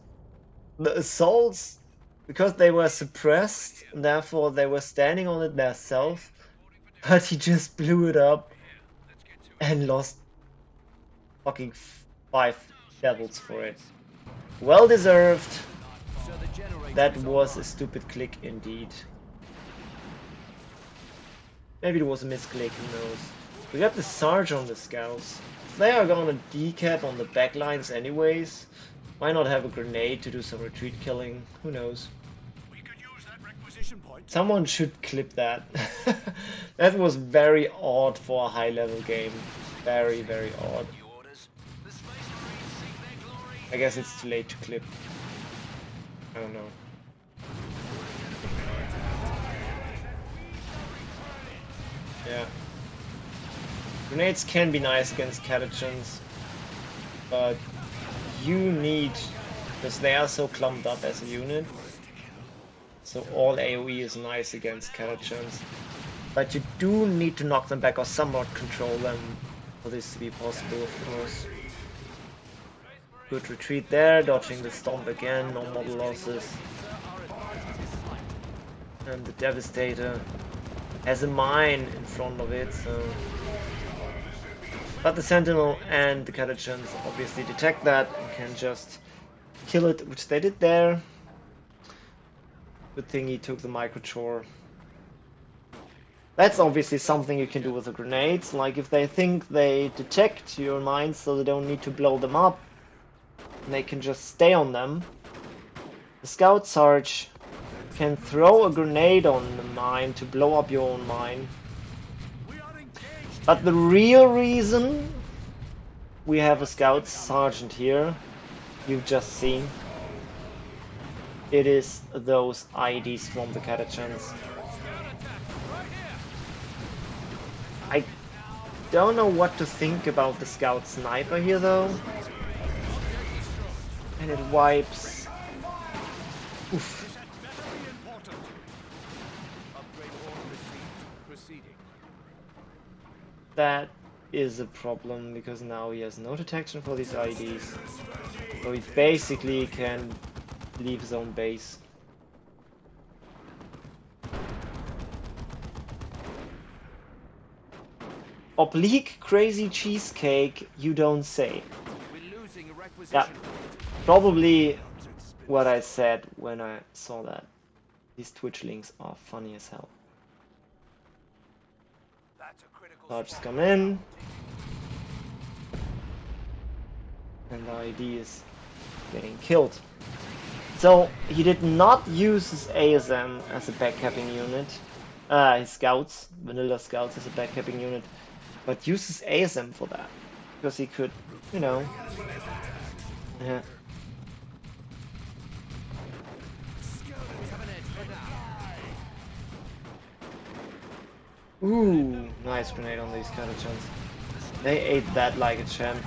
the assaults, because they were suppressed, and therefore they were standing on it themselves, but he just blew it up and lost fucking 5 devils for it. Well deserved. That was a stupid click indeed. Maybe it was a misclick, who knows. We got the Sarge on the scouts. If they are gonna decap on the backlines anyways, why not have a grenade to do some retreat killing? Who knows? Someone should clip that. That was very odd for a high level game. Very, very odd. I guess it's too late to clip. I don't know. Yeah. Grenades can be nice against catechins, but you need, because they are so clumped up as a unit, so all AoE is nice against catechins, but you do need to knock them back or somewhat control them for this to be possible, of course. Good retreat there, dodging the stomp again, no model losses. And the Devastator has a mine in front of it, so... But the Sentinel and the Catechins obviously detect that and can just kill it, which they did there. Good thing he took the microchore. That's obviously something you can do with the grenades, like if they think they detect your mines so they don't need to blow them up, they can just stay on them. The Scout Sarge can throw a grenade on the mine to blow up your own mine. But the real reason we have a Scout Sergeant here, you've just seen, it is those IEDs from the Catechins. I don't know what to think about the Scout Sniper here though. And it wipes. Oof. That is a problem because now he has no detection for these IEDs. So he basically can leave his own base. Oblique crazy cheesecake, you don't say. Yeah, probably what I said when I saw that. These Twitch links are funny as hell. Charges come in. And the ID is getting killed. So he did not use his ASM as a backcapping unit. His scouts, vanilla scouts as a backcapping unit. But uses ASM for that. Because he could, you know. Yeah. Ooh, nice grenade on these Catechins. They ate that like a champ.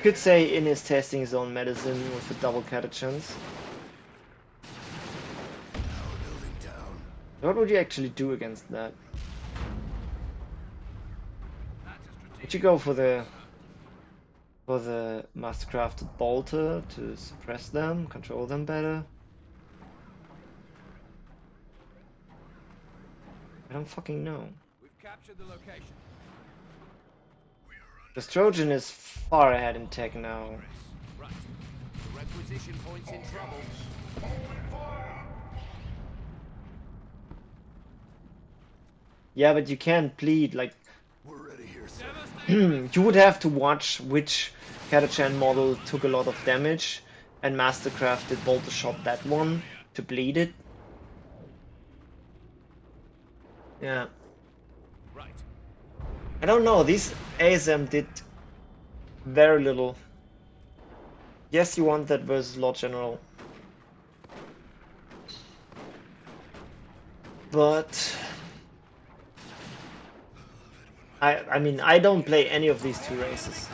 Could say in his testing his own medicine with the double Catechins. What would you actually do against that? Would you go for the mastercrafted bolter to suppress them, control them better? I don't fucking know. We've captured the location. This Trojan is far ahead in tech now. Right. The requisition point's in trouble. Yeah, but you can't bleed, like, We're ready here, sir. you would have to watch which Catachan model took a lot of damage and mastercrafted Bolter Shot that one to bleed it. Yeah. Right. I don't know, these ASM did very little. Yes, you want that versus Lord General. But I mean, I don't play any of these two races.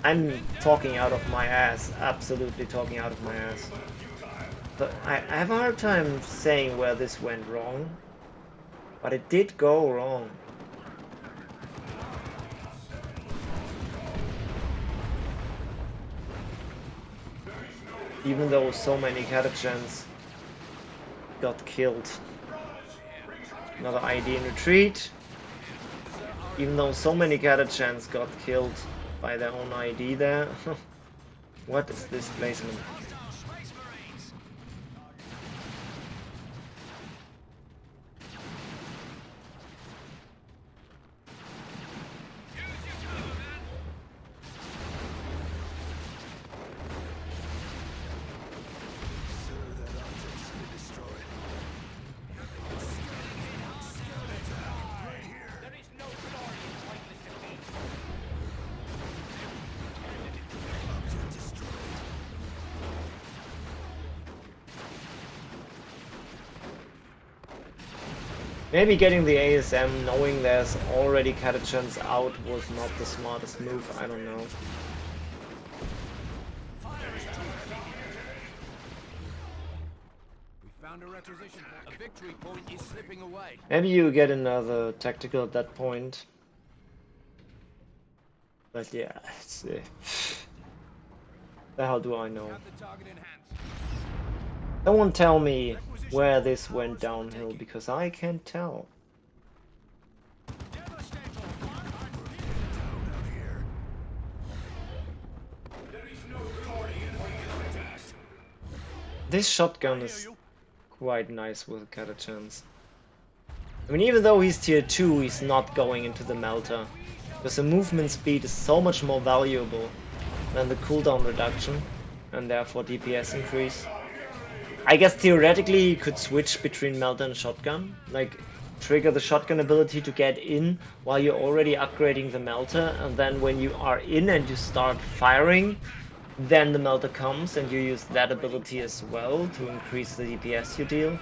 I'm talking out of my ass, absolutely talking out of my ass. But I have a hard time saying where this went wrong. But it did go wrong. Even though so many Catachans got killed. Another ID in retreat. Even though so many Catachans got killed by their own ID there. What is this placement? Maybe getting the ASM knowing there's already Catachans out was not the smartest move, I don't know. We found a requisition. A victory point is slipping away. Maybe you get another tactical at that point. But yeah, it's, the hell do I know? Got the target in hand. Someone tell me where this went downhill, because I can't tell. This shotgun is quite nice with Catachans. I mean, even though he's tier 2, he's not going into the melter. Because the movement speed is so much more valuable than the cooldown reduction, and therefore DPS increase. I guess theoretically you could switch between melter and shotgun, like trigger the shotgun ability to get in while you're already upgrading the melter, and then when you are in and you start firing, then the melter comes and you use that ability as well to increase the DPS you deal.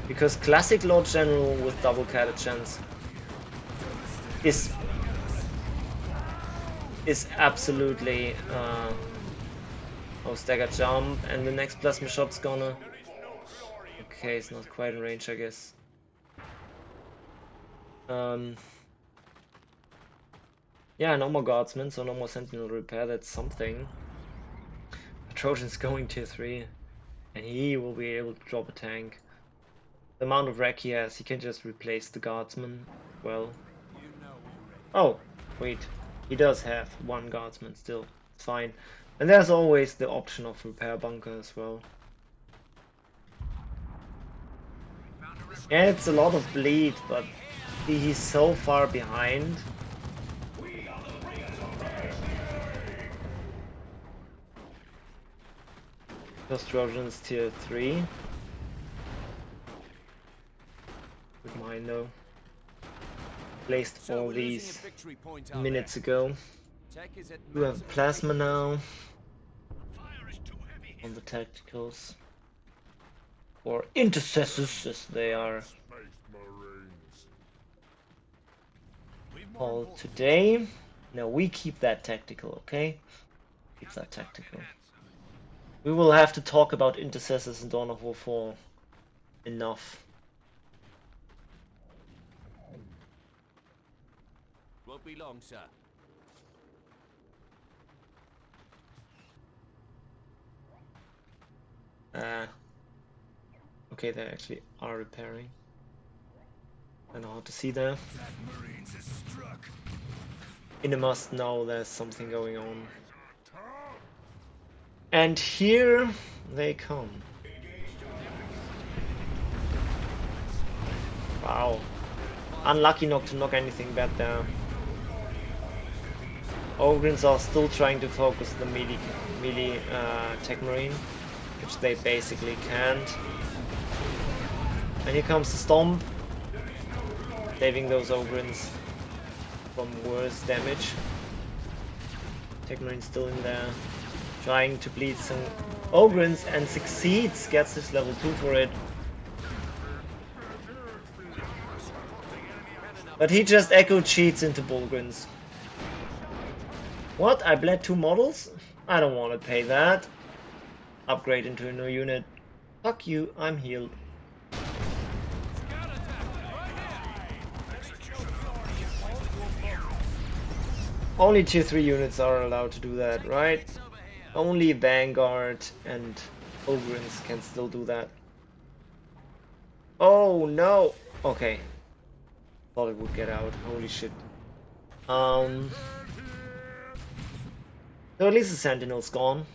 Because classic Lord General with double Catachans is absolutely oh, stagger jump, and the next plasma shot's gonna... Okay, it's not quite in range, I guess. Yeah, no more guardsmen, so no more sentinel repair, that's something. Trojan's going tier 3, and he will be able to drop a tank. The amount of wreck he has, he can just replace the guardsman. Well. Oh, wait. He does have one guardsman still. It's fine. And there's always the option of repair bunker as well. Yeah, it's a lot of bleed, but he's so far behind. Because Trojan's tier 3. With mine though. Placed all these minutes ago. We have plasma now. On the tacticals. Or intercessors as they are called today. No, we keep that tactical, okay? Keep that tactical. We will have to talk about intercessors in Dawn of War 4. Enough. Won't be long, sir. Okay, they actually are repairing. I know how to see that. In a must know there's something going on. And here they come. Wow. Unlucky not to knock anything bad there. Ogrins are still trying to focus the melee Tech Marine, which they basically can't. And here comes the Stomp, saving those Ogrins from worse damage. Tech Marine still in there, trying to bleed some Ogrins and succeeds, gets his level 2 for it. But he just echo cheats into Bullgrins. What? I bled 2 models? I don't want to pay that. Upgrade into a new unit. Fuck you, I'm healed. Only tier 3 units are allowed to do that, right? Only Vanguard and Ogrins can still do that. Oh no! Okay. Thought it would get out. Holy shit. So at least the Sentinel's gone.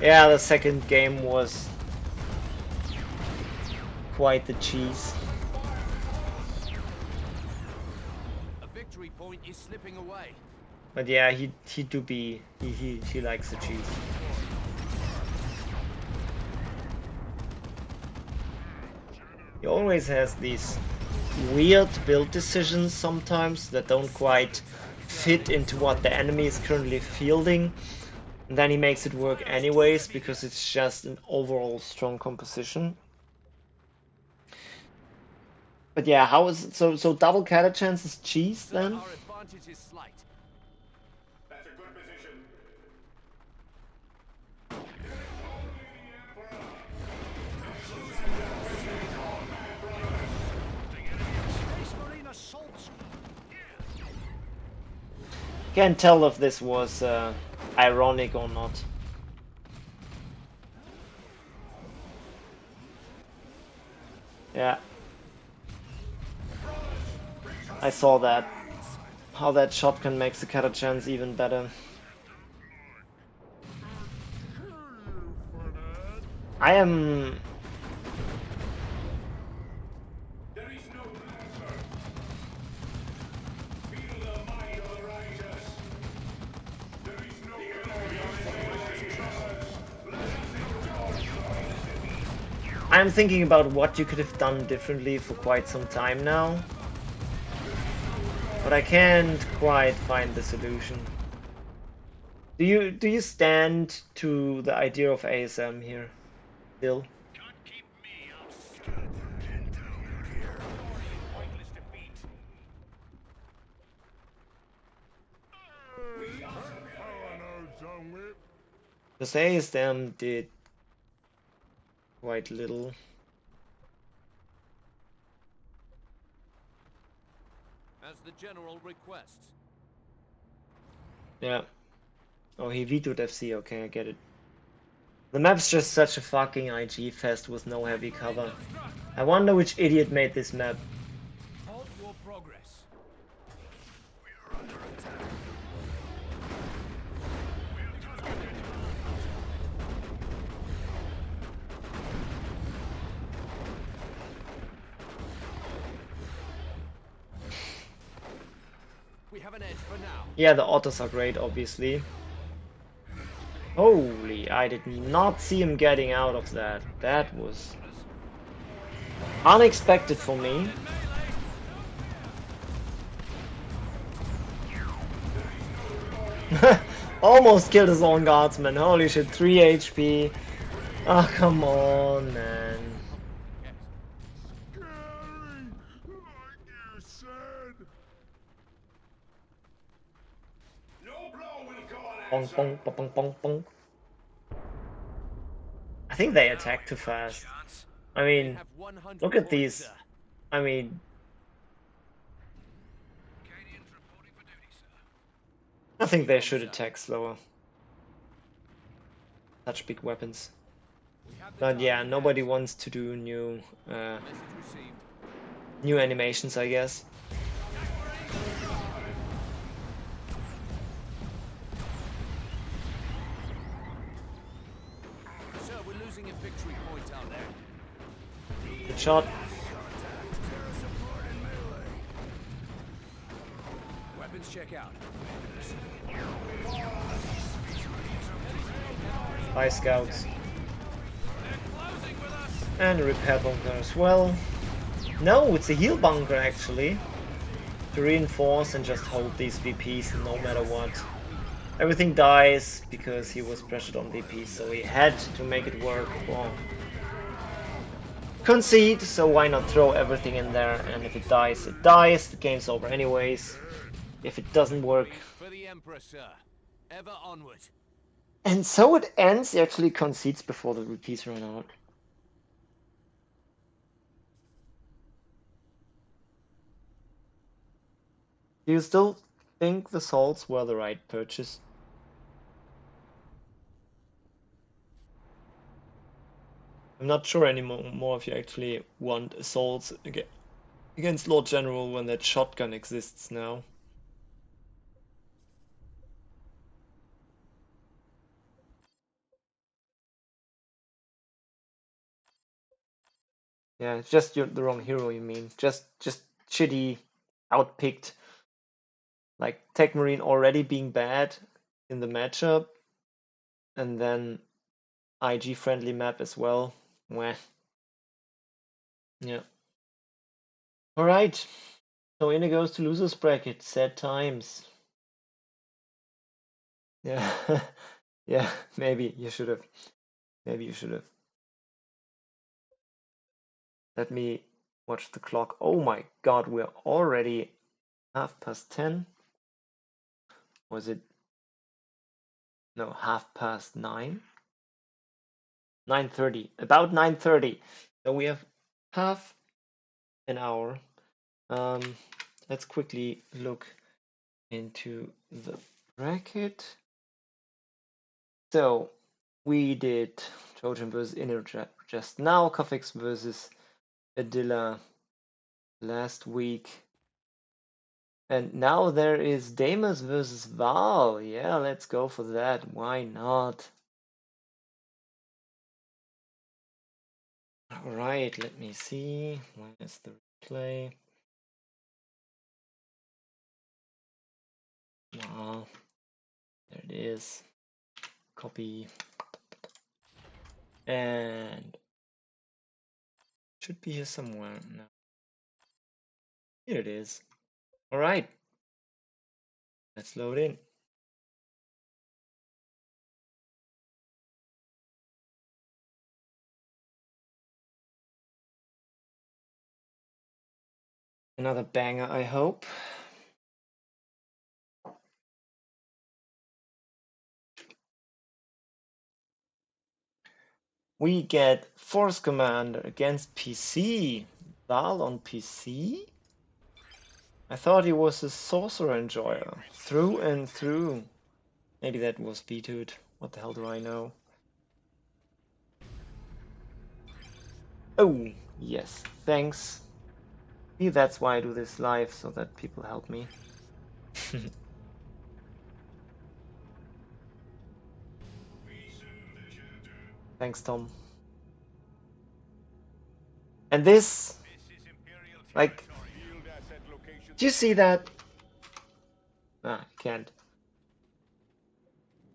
Yeah, the second game was quite the cheese. A victory point is slipping away. But yeah, he likes the cheese. He always has these weird build decisions sometimes that don't quite fit into what the enemy is currently fielding. And then he makes it work anyways because it's just an overall strong composition. But yeah, how is it? So double catachance is cheese then? Our advantage is slight. That's a good position. Space Marine assaults. Can't tell if this was ironic or not. Yeah. I saw that. How that shotgun makes the catachance even better. I am... There is no answer. Feel the might of the righteous. There is no I'm thinking about what you could have done differently for quite some time now. But I can't quite find the solution. Do you stand to the idea of ASM here? Still? Can't keep me out. Pointless defeat. Because ASM did quite little. As the general requests. Yeah. Oh, he vetoed FC. Okay, I get it. The map's just such a fucking IG fest with no heavy cover. I wonder which idiot made this map. Halt your progress. We are under attack. We have an edge for now. Yeah, the otters are great, obviously. Holy, I did not see him getting out of that. That was unexpected for me. Almost killed his own guardsman. Holy shit, 3 HP. Oh, come on, man. Bong, bong, bong, bong, bong, bong. I think they attack too fast. I mean, look at these. I mean, I think they should attack slower. Such big weapons. But yeah, nobody wants to do new New animations, I guess. Sir, we're losing a victory point out there. Good shot. Weapons check out. High scouts. And a repair bunker as well. No, it's a heal bunker actually. To reinforce and just hold these VPs no matter what. Everything dies because he was pressured on VP, so he had to make it work. Well, concede, so why not throw everything in there, and if it dies, it dies. The game's over anyways. If it doesn't work. For the Emperor, sir. Ever onward. And so it ends. He actually concedes before the VPs run out. Do you still think the salts were the right purchase? I'm not sure anymore if you actually want assaults against Lord General when that shotgun exists now. Yeah, it's just the wrong hero, you mean. Just shitty, outpicked. Like Tech Marine already being bad in the matchup, and then IG friendly map as well. Meh. Yeah. Alright. So in it goes to losers bracket. Sad times. Yeah. Yeah, maybe you should have. Maybe you should have. Let me watch the clock. Oh my god, we're already 10:30. Was it? No, 9:30. 9:30. About 9:30. So we have half an hour. Let's quickly look into the bracket. So we did Trojan versus Inner just now, Kufex versus Adilla last week. And now there is Deimos versus Val. Yeah, let's go for that. Why not? Alright, let me see. Where's the replay? Ah, there it is. Copy. And should be here somewhere. No. Here it is. Alright. Let's load in. Another banger, I hope. We get Force Commander against PC. Val on PC? I thought he was a Sorcerer Enjoyer. Through and through. Maybe that was vetoed. What the hell do I know? Oh, yes. Thanks. See, that's why I do this live, so that people help me. Thanks, Tom. And this, like, do you see that? Ah, can't.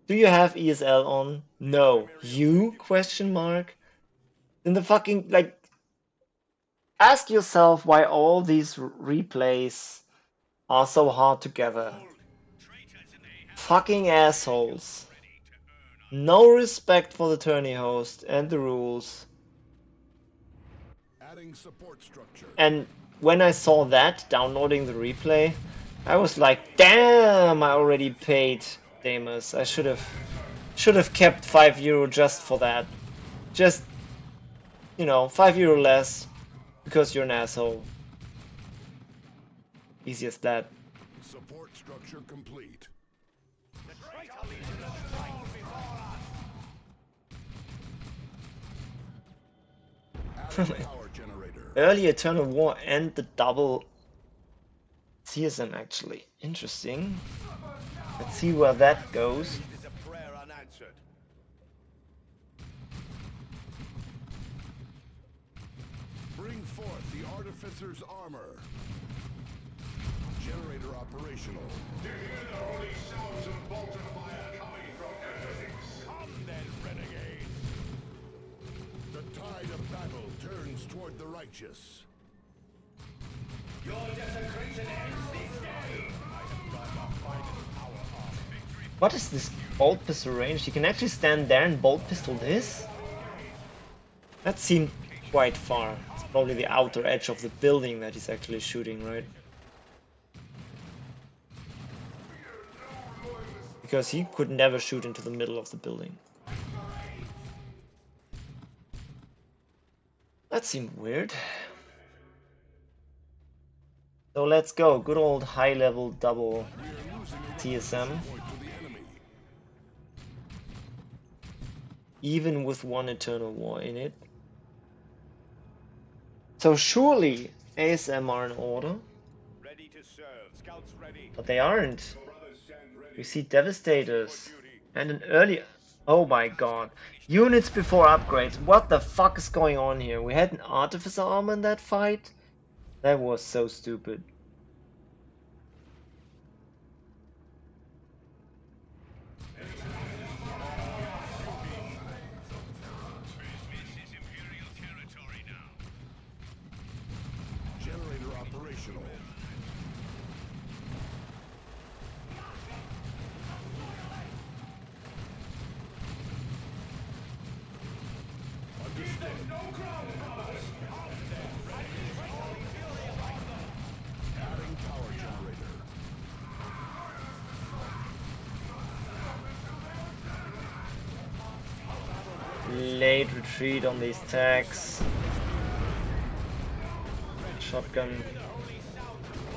Do you have ESL on? No. You? Question mark. In the fucking, like, ask yourself why all these replays are so hard to gather. Fucking assholes. No respect for the tourney host and the rules. Adding support structure. And when I saw that, downloading the replay, I was like, damn, I already paid Deimos. I should have kept €5 just for that. Just, you know, €5 less because you're an asshole. Easy as that. Support structure complete. Adding power generator. early Eternal War and the double CSM actually. Interesting. Let's see where that goes. Is a prayer unanswered. Bring forth the Artificer's armor. Generator operational. Come then, renegade. The tide of battle turns toward the righteous. Your desecration ends this day. I have got the finest power armor. What is this bolt pistol range? You can actually stand there and bolt pistol this? That seemed quite far. It's probably the outer edge of the building that he's actually shooting, right? Because he could never shoot into the middle of the building. That seemed weird. So let's go. Good old high level double TSM. Even with one Eternal War in it. So surely ASM are in order. Ready to serve. Scouts ready. But they aren't. We see Devastators. And an early... Oh my god. Units before upgrades. What the fuck is going on here? We had an Artificer armor in that fight? That was so stupid. Generator operational. Adding power generator. Late retreat on these tags. Shotgun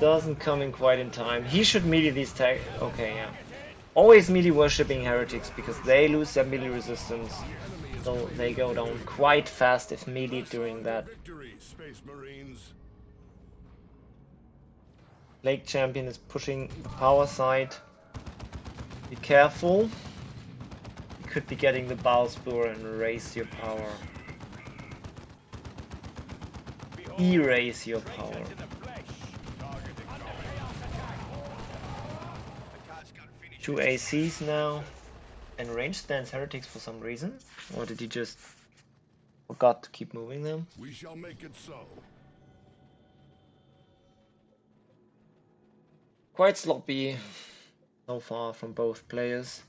doesn't come in quite in time. He should melee these tags. Okay, yeah. Always melee worshipping heretics because they lose their melee resistance. So they go down quite fast if melee during that. Victory, Space Marines. Lake Champion is pushing the power side. Be careful. You could be getting the Bowspur and raise your power. Erase your power. Two ACs now. And range stands heretics for some reason? Or did he just forgot to keep moving them? We shall make it so. Quite sloppy so far from both players.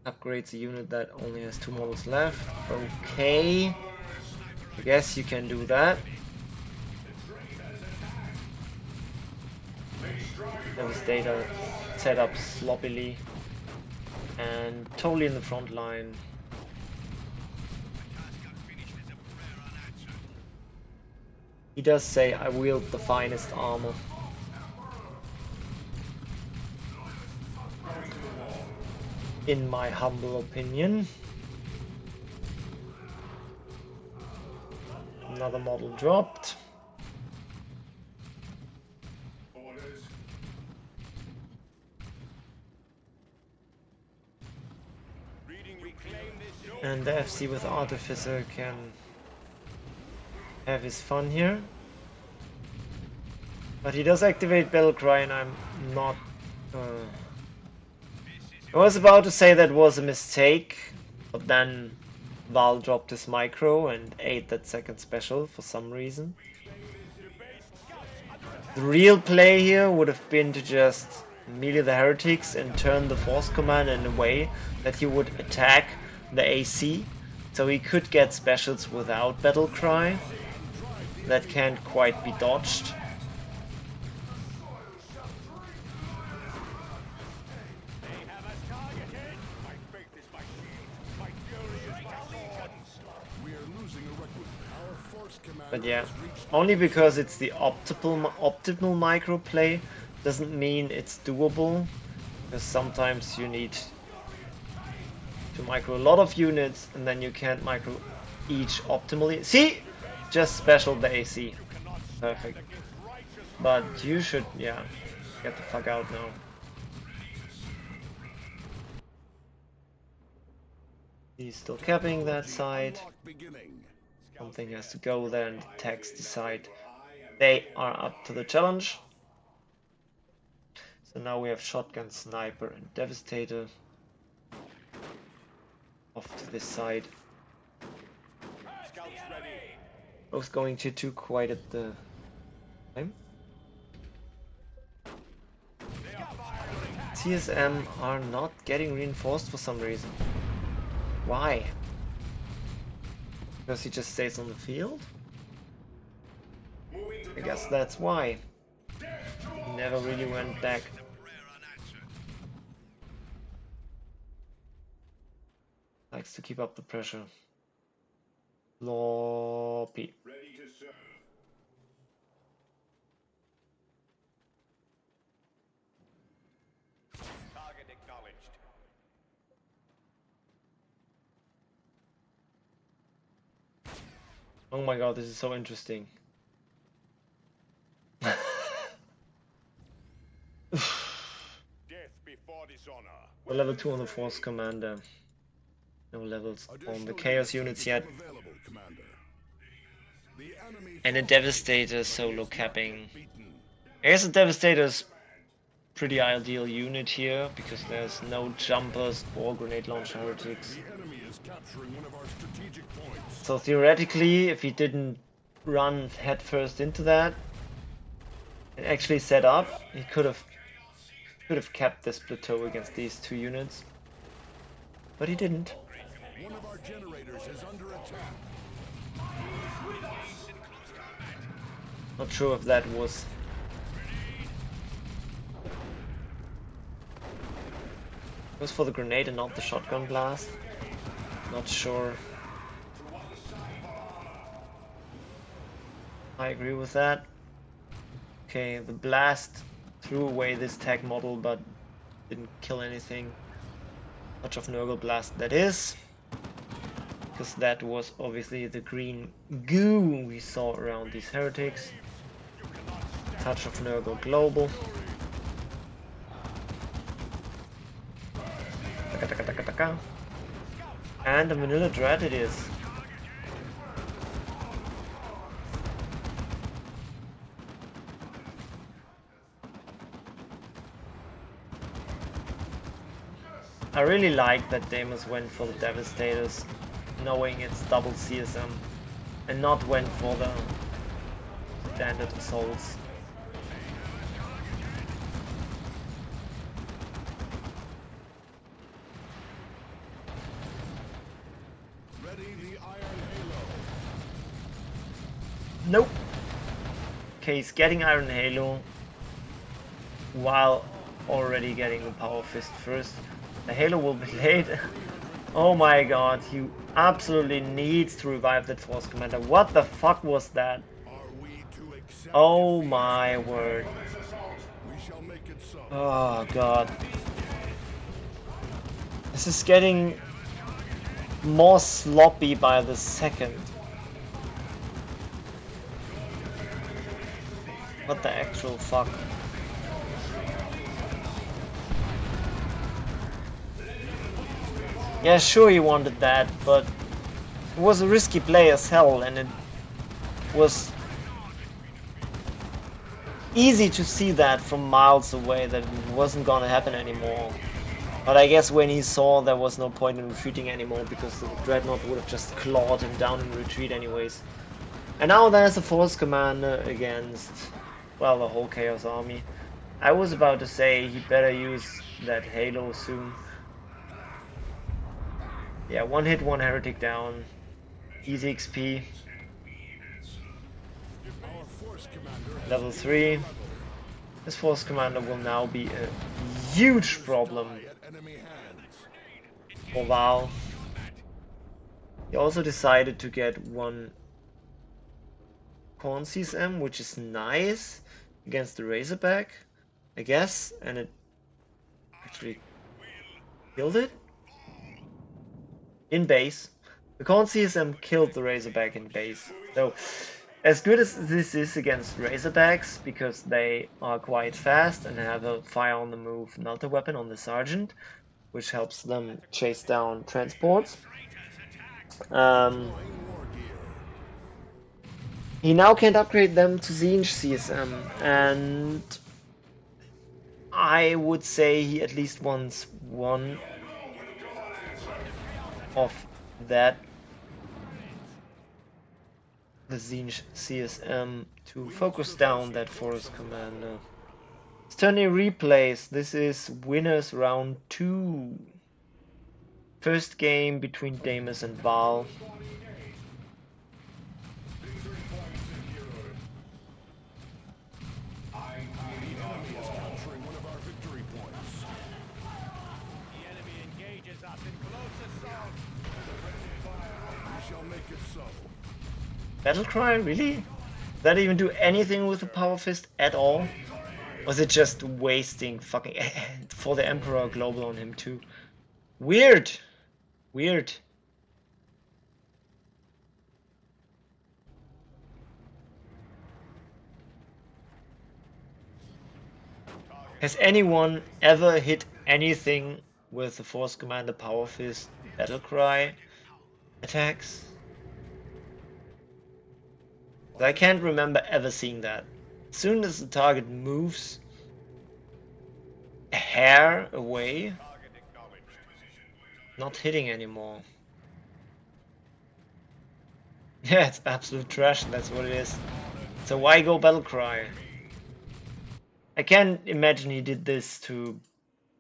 Upgrades a unit that only has 2 models left. Okay. I guess you can do that. Devastator set up sloppily. And totally in the front line. He does say, I wield the finest armor. In my humble opinion. Another model dropped. And the FC with Artificer can have his fun here. But he does activate Battlecry and I'm not... I was about to say that was a mistake, but then Val dropped his micro and ate that second special for some reason. The real play here would have been to just melee the heretics and turn the force command in a way that he would attack the AC, so he could get specials without battle cry. That can't quite be dodged. But yeah, only because it's the optimal micro play doesn't mean it's doable, because sometimes you need to micro a lot of units and then you can't micro each optimally. See? just special the AC. Perfect. But you should, yeah, get the fuck out now. He's still capping that side. Something has to go there and the techs decide they are up to the challenge. So now we have Shotgun, Sniper and Devastator off to this side. Both going Tier 2 quite at the time. CSM are not getting reinforced for some reason. Why? Because he just stays on the field? I guess that's why. He never really went back. Likes to keep up the pressure. Floppy. Ready to serve. Target acknowledged. Oh my god, this is so interesting. Death before dishonor. The level 2 on the Force Commander. No levels on the Chaos units yet. And a Devastator solo capping. I guess the Devastator is pretty ideal unit here because there's no jumpers or grenade launcher heretics. So theoretically, if he didn't run headfirst into that and actually set up, he could have kept this plateau against these two units. But he didn't. One of our generators is under attack. Not sure if that was for the grenade and not the shotgun blast. Not sure. I agree with that. Okay, the blast threw away this tag model but didn't kill anything. Much of Nurgle blast that is. Because that was obviously the green goo we saw around these heretics. Touch of Nurgle global. Taka, taka, taka, taka. And a Manila Dread it is. I really like that Deimos went for the Devastators, knowing it's double CSM, and not went for the standard assaults. Ready the Iron Halo. Nope. Okay, he's getting Iron Halo while already getting the Power Fist first. The Halo will be late. Oh my god, he absolutely needs to revive that Force Commander. What the fuck was that? Oh my word. Oh god. This is getting more sloppy by the second. What the actual fuck? Yeah, sure he wanted that, but it was a risky play as hell, and it was easy to see that from miles away that it wasn't gonna happen anymore. But I guess when he saw there was no point in retreating anymore because the Dreadnought would have just clawed him down in retreat anyways. And now there's a Force Commander against, well, the whole Chaos Army. I was about to say he better use that Halo soon. Yeah, one hit, one heretic down. Easy XP. Level 3. This Force Commander will now be a huge problem for Val. He also decided to get one Corn CSM, which is nice, against the Razorback, I guess, and it actually killed it. In base. The Corn CSM killed the Razorback in base. So, as good as this is against Razorbacks, because they are quite fast and have a fire on the move melter weapon on the Sergeant, which helps them chase down transports. He now can't upgrade them to Zinj CSM, and I would say he at least wants one of that, the Zinj CSM, to focus down that Forest Commander. Stunny replays. This is winners round 2. First game between Deimos and Val. Battlecry, really? Did that even do anything with the Power Fist at all? Was it just wasting fucking for the Emperor global on him too? Weird. Weird. Has anyone ever hit anything with the Force Commander Power Fist Battlecry attacks? I can't remember ever seeing that. As soon as the target moves a hair away, not hitting anymore. Yeah, it's absolute trash, that's what it is. So why go Battlecry? I can't imagine he did this to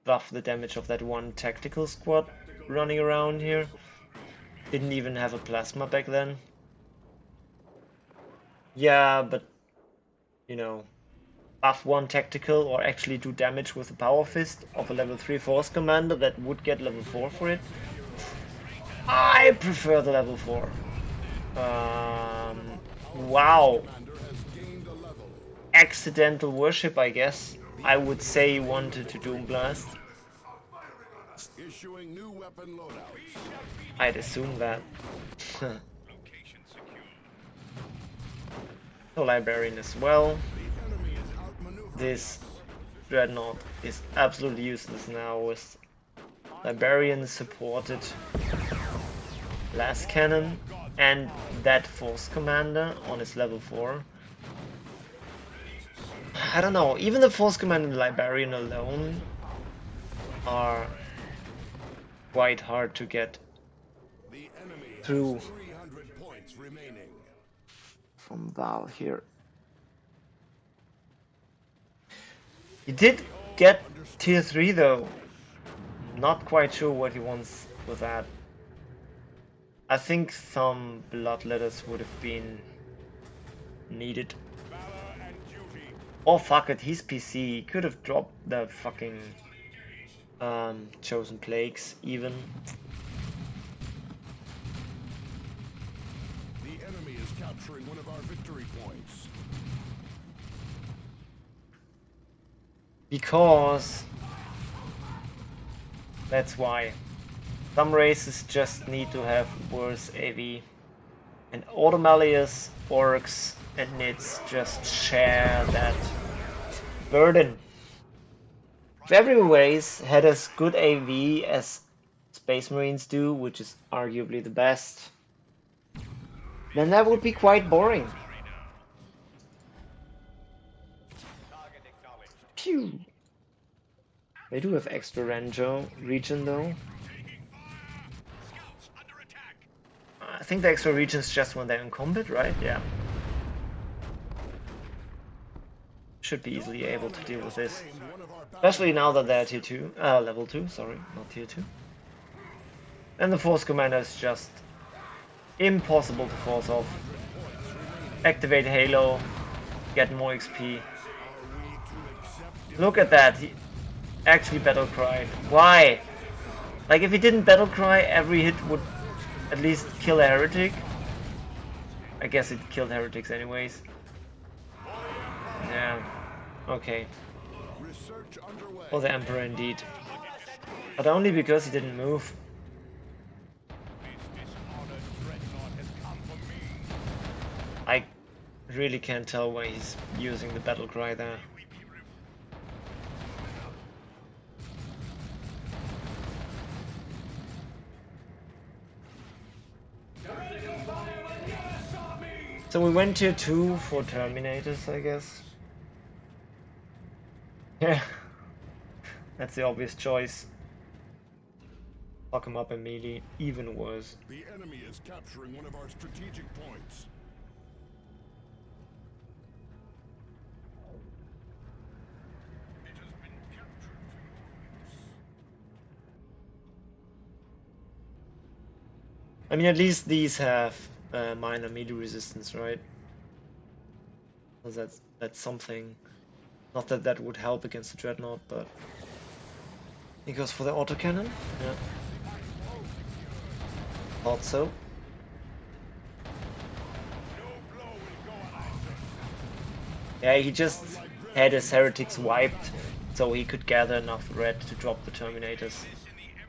buff the damage of that one tactical squad running around here. Didn't even have a plasma back then. Yeah, but you know, buff one tactical or actually do damage with a power fist of a level 3 force commander that would get level 4 for it. I prefer the level 4. Wow. Accidental worship, I guess. I would say he wanted to Doom Blast. Issuing new weapon loadouts. I'd assume that. The Librarian as well. This Dreadnought is absolutely useless now with Librarian supported Blast Cannon and that Force Commander on his level 4. I don't know, even the Force Commander and the Librarian alone are quite hard to get through from Val here. He did get tier 3 though. Not quite sure what he wants with that. I think some bloodletters would have been needed. Oh fuck it, he's PC. He could have dropped the fucking Chosen Plagues even. The enemy is capturing one of our victory points. Because that's why. Some races just need to have worse AV. And Automalius, Orcs, and Nits just share that burden. If every race had as good AV as Space Marines do, which is arguably the best, then that would be quite boring. Phew. They do have extra regen though. I think the extra region's just when they're in combat, right? Yeah. Should be easily able to deal with this. Especially now that they're tier 2, level 2, sorry, not tier 2. And the Force Commander is just impossible to force off. Activate Halo, get more XP. Look at that, he actually Battlecry. Why? Like if he didn't Battlecry, every hit would at least kill a heretic. I guess it killed heretics anyways. Yeah, okay. For the Emperor indeed. But only because he didn't move. Really can't tell why he's using the battle cry there. So we went tier 2 for Terminators, I guess. Yeah, that's the obvious choice. Fuck him up immediately, even worse. The enemy is capturing one of our strategic points. It has been captured for your use. I mean, at least these have minor melee resistance, right? So that's something. Not that that would help against the Dreadnought, but he goes for the autocannon. Yeah, thought so. Yeah, he just had his heretics wiped, so he could gather enough red to drop the Terminators.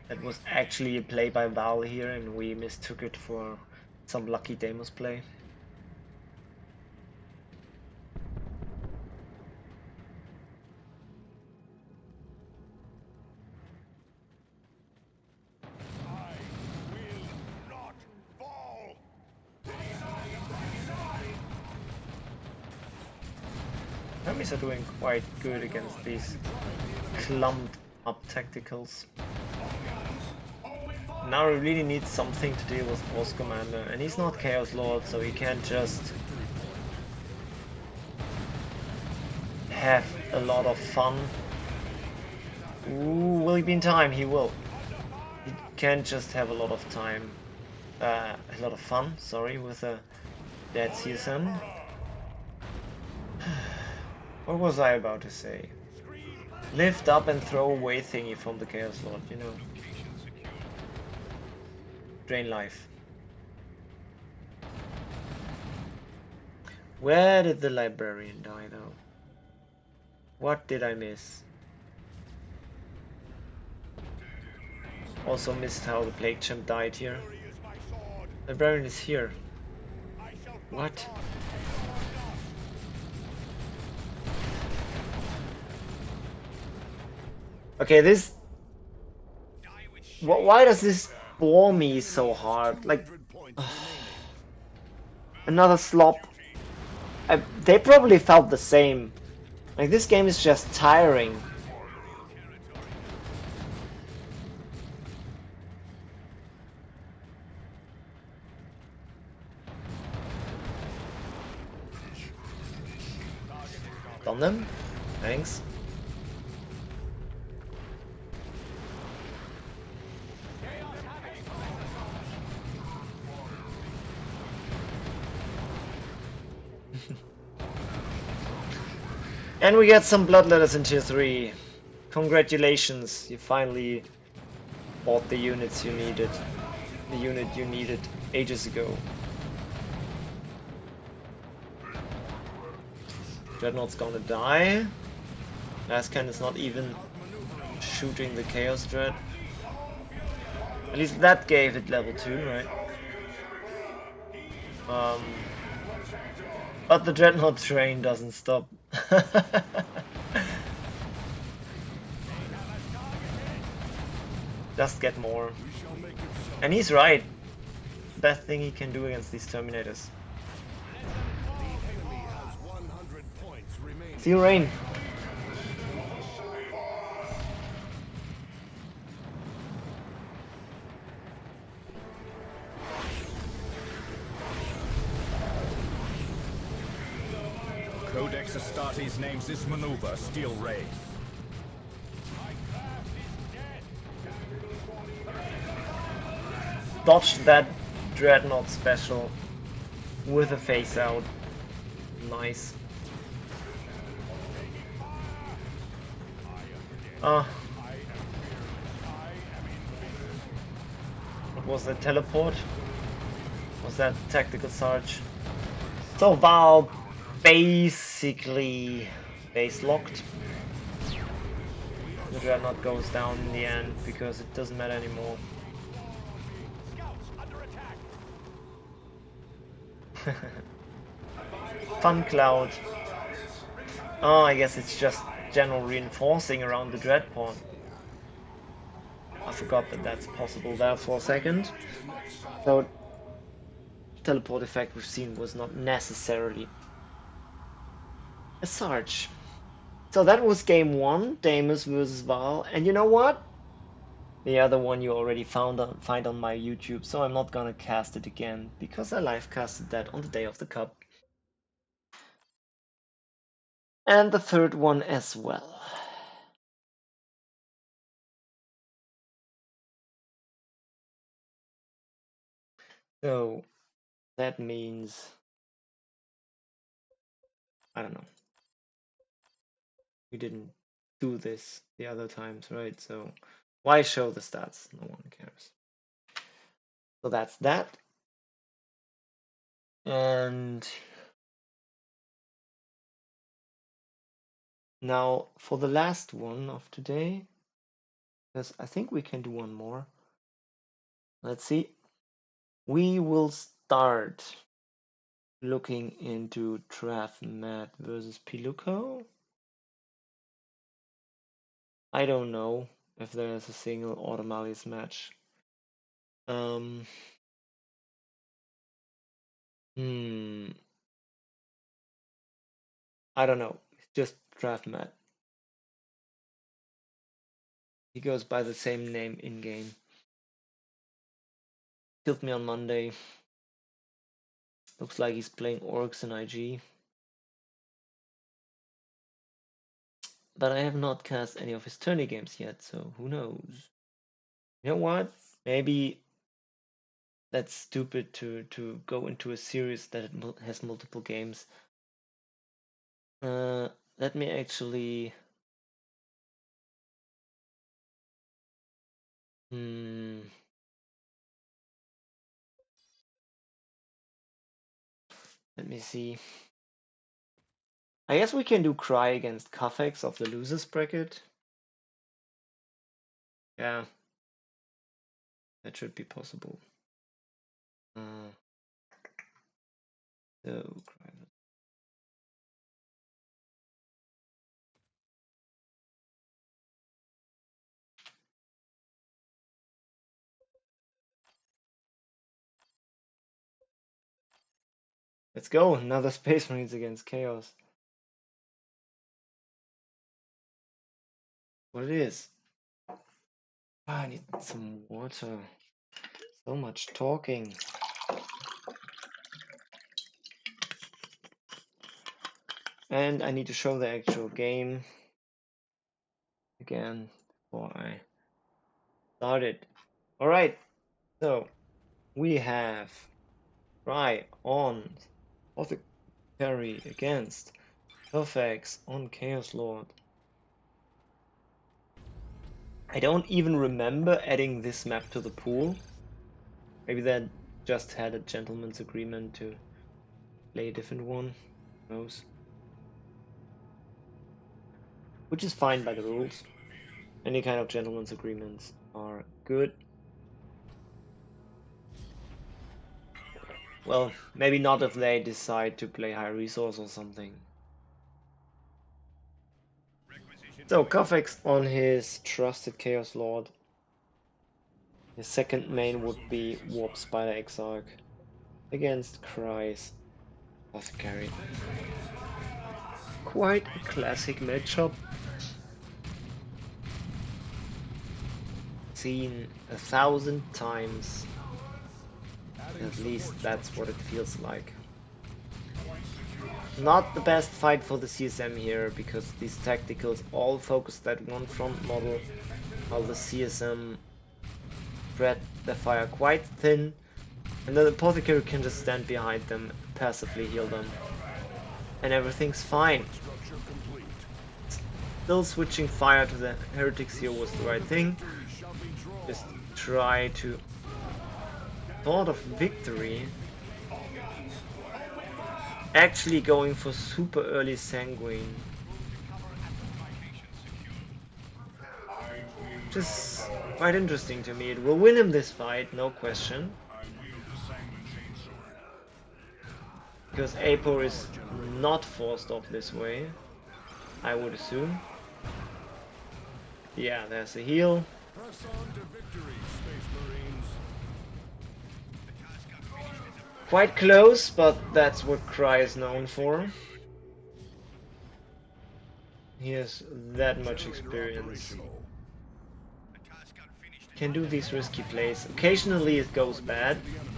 That was actually a play by Val here, and we mistook it for some lucky Deimos play. Armies are doing quite good against these clumped up tacticals. Now we really need something to deal with Force Commander, and he's not Chaos Lord, so he can't just have a lot of fun. Ooh, will he be in time? He will. He can't just have a lot of time, a lot of fun, sorry, with a dead CSM. What was I about to say? Lift up and throw away thingy from the Chaos Lord, you know. Drain life. Where did the librarian die though? What did I miss? Also missed how the Plague Champ died here. Librarian is here. What? Okay, this... Why does this bore me so hard? Like... Another slop. They probably felt the same. Like, this game is just tiring. Done them? Thanks. And we get some bloodletters in tier 3. Congratulations, you finally bought the units you needed. The unit you needed ages ago. Dreadnought's gonna die. Lascan is not even shooting the Chaos Dread. At least that gave it level 2, right? But the Dreadnought train doesn't stop. Just get more. And he's right. Best thing he can do against these Terminators. Feel rain. Codex Astartes names this maneuver Steel Wraith. Dodged that Dreadnought special with a face out. Nice. What was that, teleport? Was that tactical sarge? So Val basically base locked. The Dreadnought goes down in the end because it doesn't matter anymore. Fun Cloud. Oh, I guess it's just general reinforcing around the Dreadport. I forgot that that's possible there for a second. So teleport effect we've seen was not necessarily a Sarge. So that was game one, Deimos versus Val. And you know what? The other one you already find on my YouTube, so I'm not gonna cast it again because I live casted that on the day of the cup. And the third one as well. So that means, I don't know. We didn't do this the other times, right? So why show the stats? No one cares. So that's that. And now for the last one of today, because I think we can do one more. Let's see. We will start looking into Matt versus Piluco. I don't know if there's a single Automalius match. Hmm. I don't know. It's just Matt. He goes by the same name in game. Killed me on Monday. Looks like he's playing Orcs and IG. But I have not cast any of his tourney games yet, so who knows? You know what? Maybe that's stupid to go into a series that has multiple games. Let me actually. Let me see. I guess we can do Cry against Kufex of the losers bracket. Yeah, that should be possible. So Cry. Let's go, another Space Marines against Chaos. What it is. I need some water. So much talking. And I need to show the actual game again before I start it. Alright, so we have Cry on Apothecary against Kufex on Chaos Lord. I don't even remember adding this map to the pool. Maybe they just had a gentleman's agreement to play a different one. Who knows? Which is fine by the rules. Any kind of gentleman's agreements are good. Well, maybe not if they decide to play high resource or something. So Kufex on his trusted Chaos Lord. His second main would be Warp Spider Exarch against Cry's Apothecary. Quite a classic matchup. Seen 1,000 times. At least that's what it feels like. Not the best fight for the CSM here, because these tacticals all focus that one front model, while the CSM spread their fire quite thin, and the Apothecary can just stand behind them, passively heal them, and everything's fine. Still switching fire to the Heretics here was the right thing. Just try to thought of victory. Actually going for super early Sanguine. Which is quite interesting to me. It will win him this fight, no question. Because Apo is not forced off this way, I would assume. Yeah, there's a heal. Press on to victory, Space Marines. Quite close, but that's what Cry is known for. He has that much Generator experience. operational. Can do these risky plays. Occasionally it goes bad, To the enemy.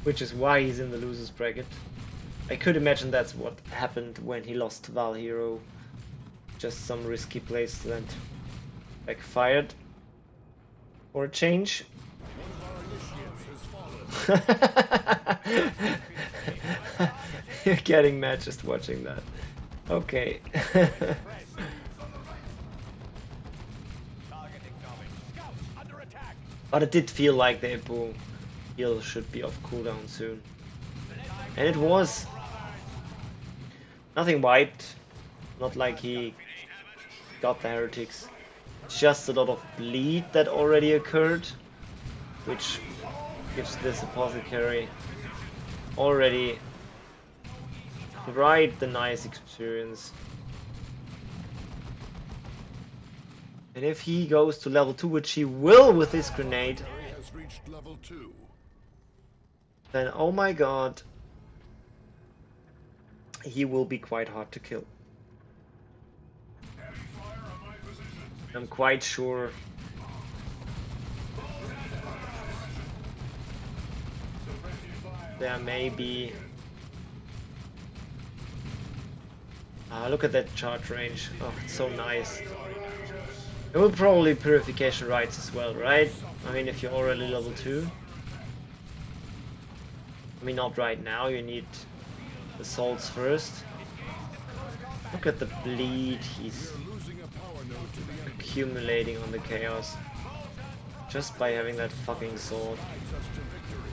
which is why he's in the losers bracket. I could imagine that's what happened when he lost to ValHero. Just some risky plays that backfired. For a change. One of our initiates has fallen. You're getting mad just watching that. Okay. Target incoming. Scouts under attack. But it did feel like the Apo heal should be off cooldown soon. And it was. Nothing wiped. Not like he got the heretics. Just a lot of bleed that already occurred, which gives this apothecary already quite the nice experience. And if he goes to level 2, which he will with this grenade, Has reached level 2. then oh my god, he will be quite hard to kill. I'm quite sure there may be... look at that charge range. Oh, it's so nice. There will probably purification rights as well, right? I mean, if you're already level 2. I mean, not right now, you need the souls first. Look at the bleed he's Losing a power node to the enemy. accumulating on the chaos. Just by having that fucking sword. Guides us to victory.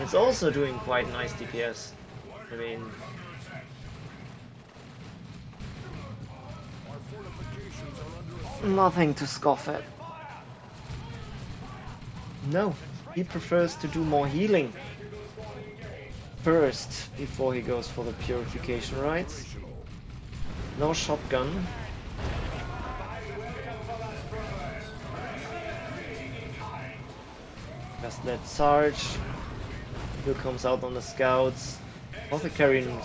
It's also doing quite nice DPS. I mean, Our fortifications are under assault. nothing to scoff at. No, he prefers to do more healing first before he goes for the purification rights. No shotgun. Just let Sarge. Who comes out on the scouts. Apothecary in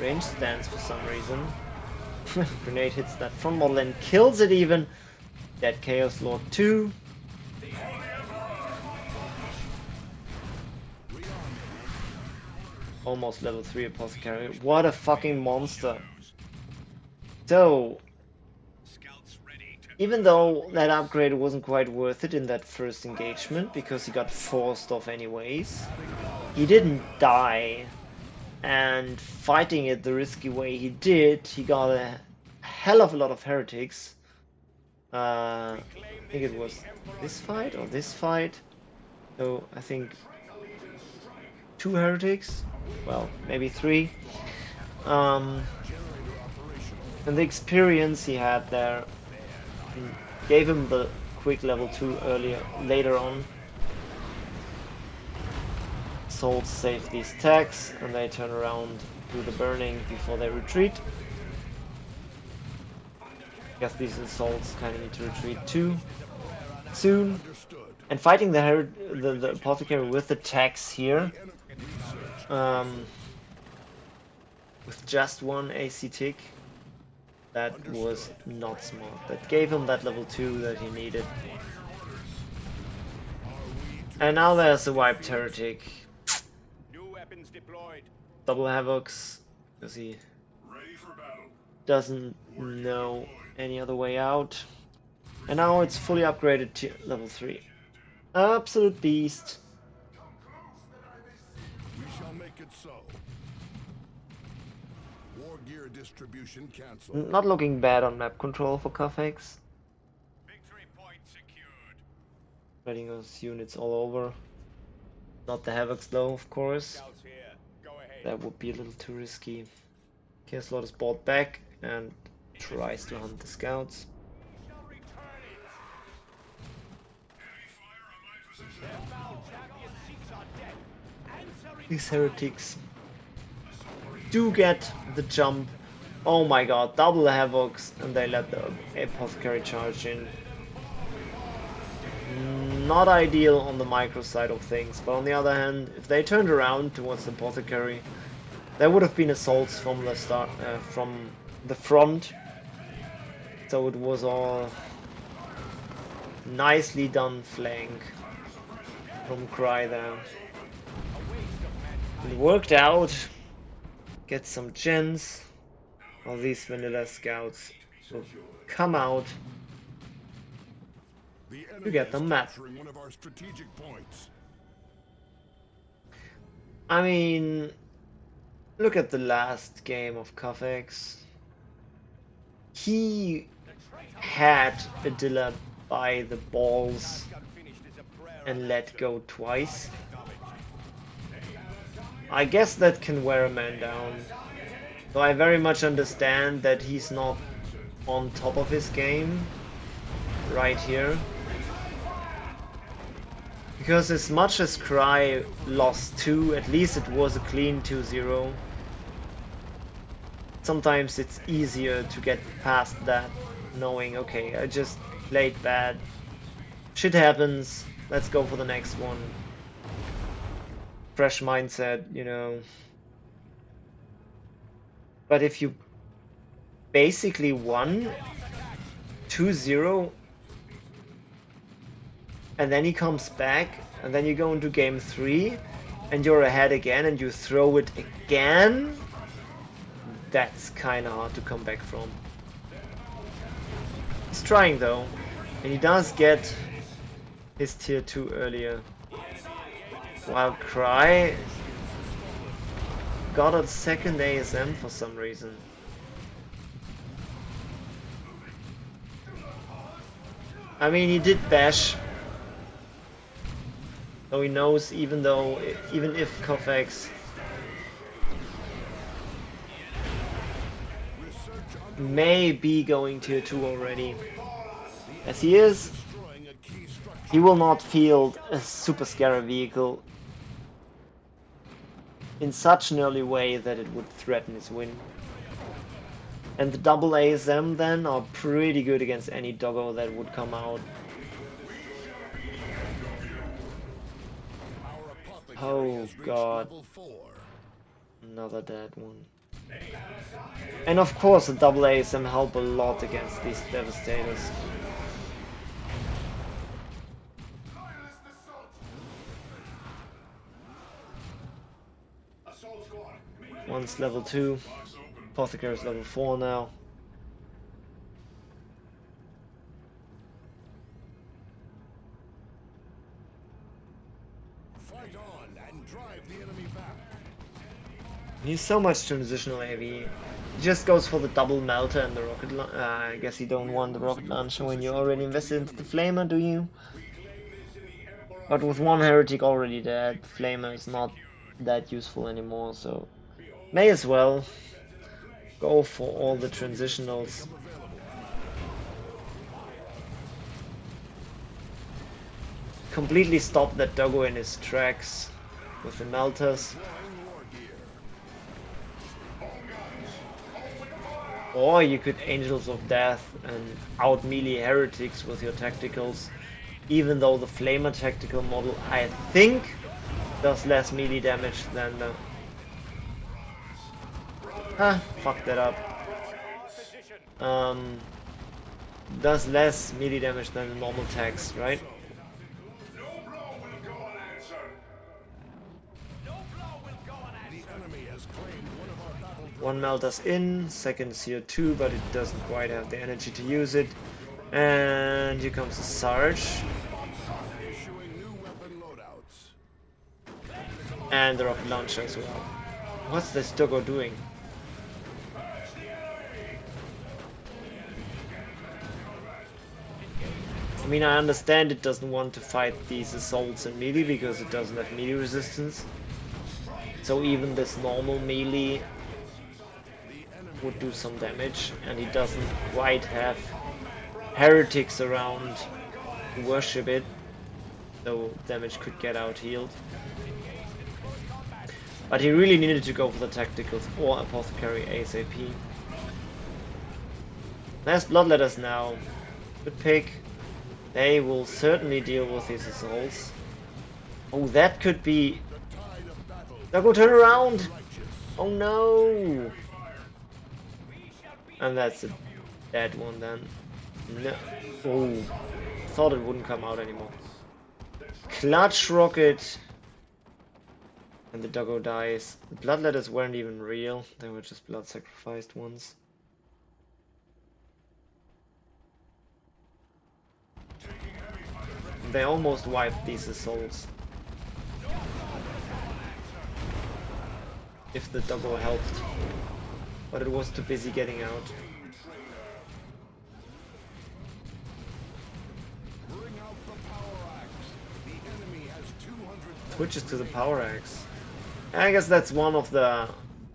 range stance for some reason. Grenade hits that front model and kills it even. Dead Chaos Lord 2. Almost level 3 Apothecary. What a fucking monster. So, even though that upgrade wasn't quite worth it in that first engagement, because he got forced off anyways, he didn't die. And fighting it the risky way he did, he got a hell of a lot of heretics. I think it was this fight or this fight. So I think 2 heretics. Well, maybe 3. And the experience he had there gave him the quick level 2 later on. Souls save these tags and they turn around, do the burning before they retreat. I guess these souls kind of need to retreat too soon. And fighting the apothecary with the tags here, with just 1 AC tick, that was not smart. That gave him that level 2 that he needed. And now there's a wiped heretic. New weapons deployed. Double havocs, because he doesn't know any other way out. And now it's fully upgraded to level 3. Absolute beast. We shall make it so. War gear distribution canceled. Not looking bad on map control for Kufex. Victory point secured. Spreading those units all over. Not the havocs though, of course. Scouts here. Go ahead. That would be a little too risky. Chaoslord is brought back and tries to hunt the scouts. Shall return it. Their foul champion seeks our death. Answering These heretics do get the jump. Oh my god, double havocs, and they let the apothecary charge in. Not ideal on the micro side of things, but on the other hand, if they turned around towards the apothecary, there would have been assaults from the start, from the front. So it was all nicely done flank from Cry there. It worked out. Get some gens. All these vanilla scouts will come out The to enemy get is the map. capturing one of our strategic points. I mean, look at the last game of Kufex. He had Adilla by the balls and let go twice. I guess that can wear a man down. So I very much understand that he's not on top of his game right here. Because as much as Cry lost 2, at least it was a clean 2-0. Sometimes it's easier to get past that, knowing, okay, I just played bad. Shit happens, let's go for the next one. Fresh mindset, you know. But if you basically won 2-0 and then he comes back and then you go into game 3 and you're ahead again and you throw it again, that's kinda hard to come back from. He's trying though, and he does get his tier 2 earlier. While Cry got a second ASM for some reason. I mean, he did bash, so he knows even if Kufex may be going tier 2 already, as he is, he will not field a super scary vehicle in such an early way that it would threaten his win. And the double ASM then are pretty good against any doggo that would come out. Oh god. Another dead one. And of course the double ASM help a lot against these devastators. One's level 2, Apothecary's level 4 now. Fight on and drive the enemy back. He's so much transitional AV. He just goes for the double melter and the rocket launcher. I guess you don't want the rocket launcher when you already invested into the flamer, do you? But with one heretic already dead, the flamer is not that useful anymore, so may as well go for all the transitionals. Completely stop that doggo in his tracks with the melters. Or you could Angels of Death and out melee heretics with your tacticals. Even though the flamer tactical model, I think, does less melee damage than the... fuck that up. Does less melee damage than the normal tags, right? One melter's in, second CO2, but it doesn't quite have the energy to use it. And here comes the Sarge. And the rocket launcher as well. What's this doggo doing? I mean, I understand it doesn't want to fight these assaults in melee because it doesn't have melee resistance. So even this normal melee would do some damage, and he doesn't quite have heretics around to worship it, so damage could get out healed. But he really needed to go for the tacticals or apothecary ASAP. There's bloodletters now. Good pick. They will certainly deal with these assaults. Oh, that could be... Double turn around! Oh no! And that's a dead one then. No. Oh, thought it wouldn't come out anymore. Clutch rocket! And the doggo dies. The bloodletters weren't even real. They were just blood sacrificed ones. They almost wiped these assaults. If the doggo helped. But it was too busy getting out. Switches to the power axe. I guess that's one of the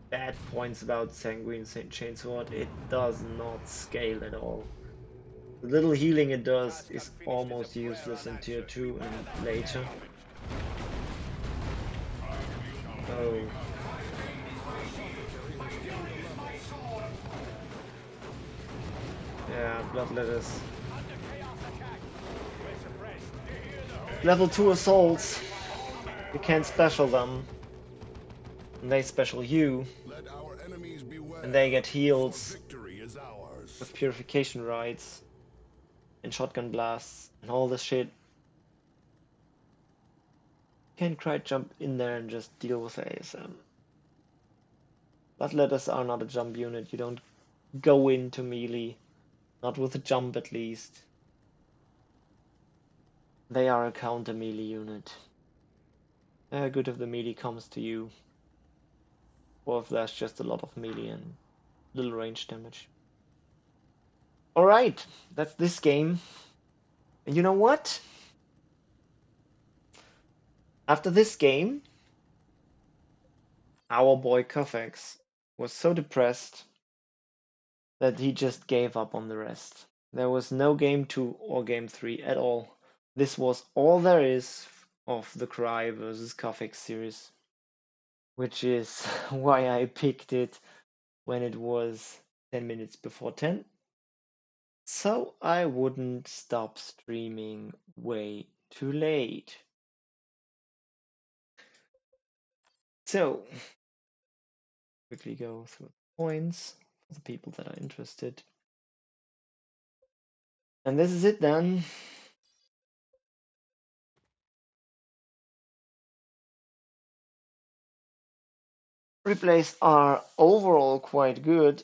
bad points about Sanguine Chainsword. It does not scale at all. The little healing it does is almost useless in tier 2 and later. Oh. Yeah, bloodletters. Level 2 assaults. You can't special them. And they special you. And they get heals with purification rites and shotgun blasts and all this shit. Can't quite jump in there and just deal with ASM. Bloodletters are not a jump unit. You don't go into melee. Not with a jump at least. They are a counter melee unit. Good if the melee comes to you. Or if there's just a lot of melee and little range damage. Alright, that's this game. And you know what? After this game, our boy Kufex was so depressed that he just gave up on the rest. There was no game 2 or game 3 at all. This was all there is of the Cry versus Kufex series. Which is why I picked it when it was 10 minutes before 10. So I wouldn't stop streaming way too late. So, quickly go through the points for the people that are interested. And this is it then. Replays are overall quite good.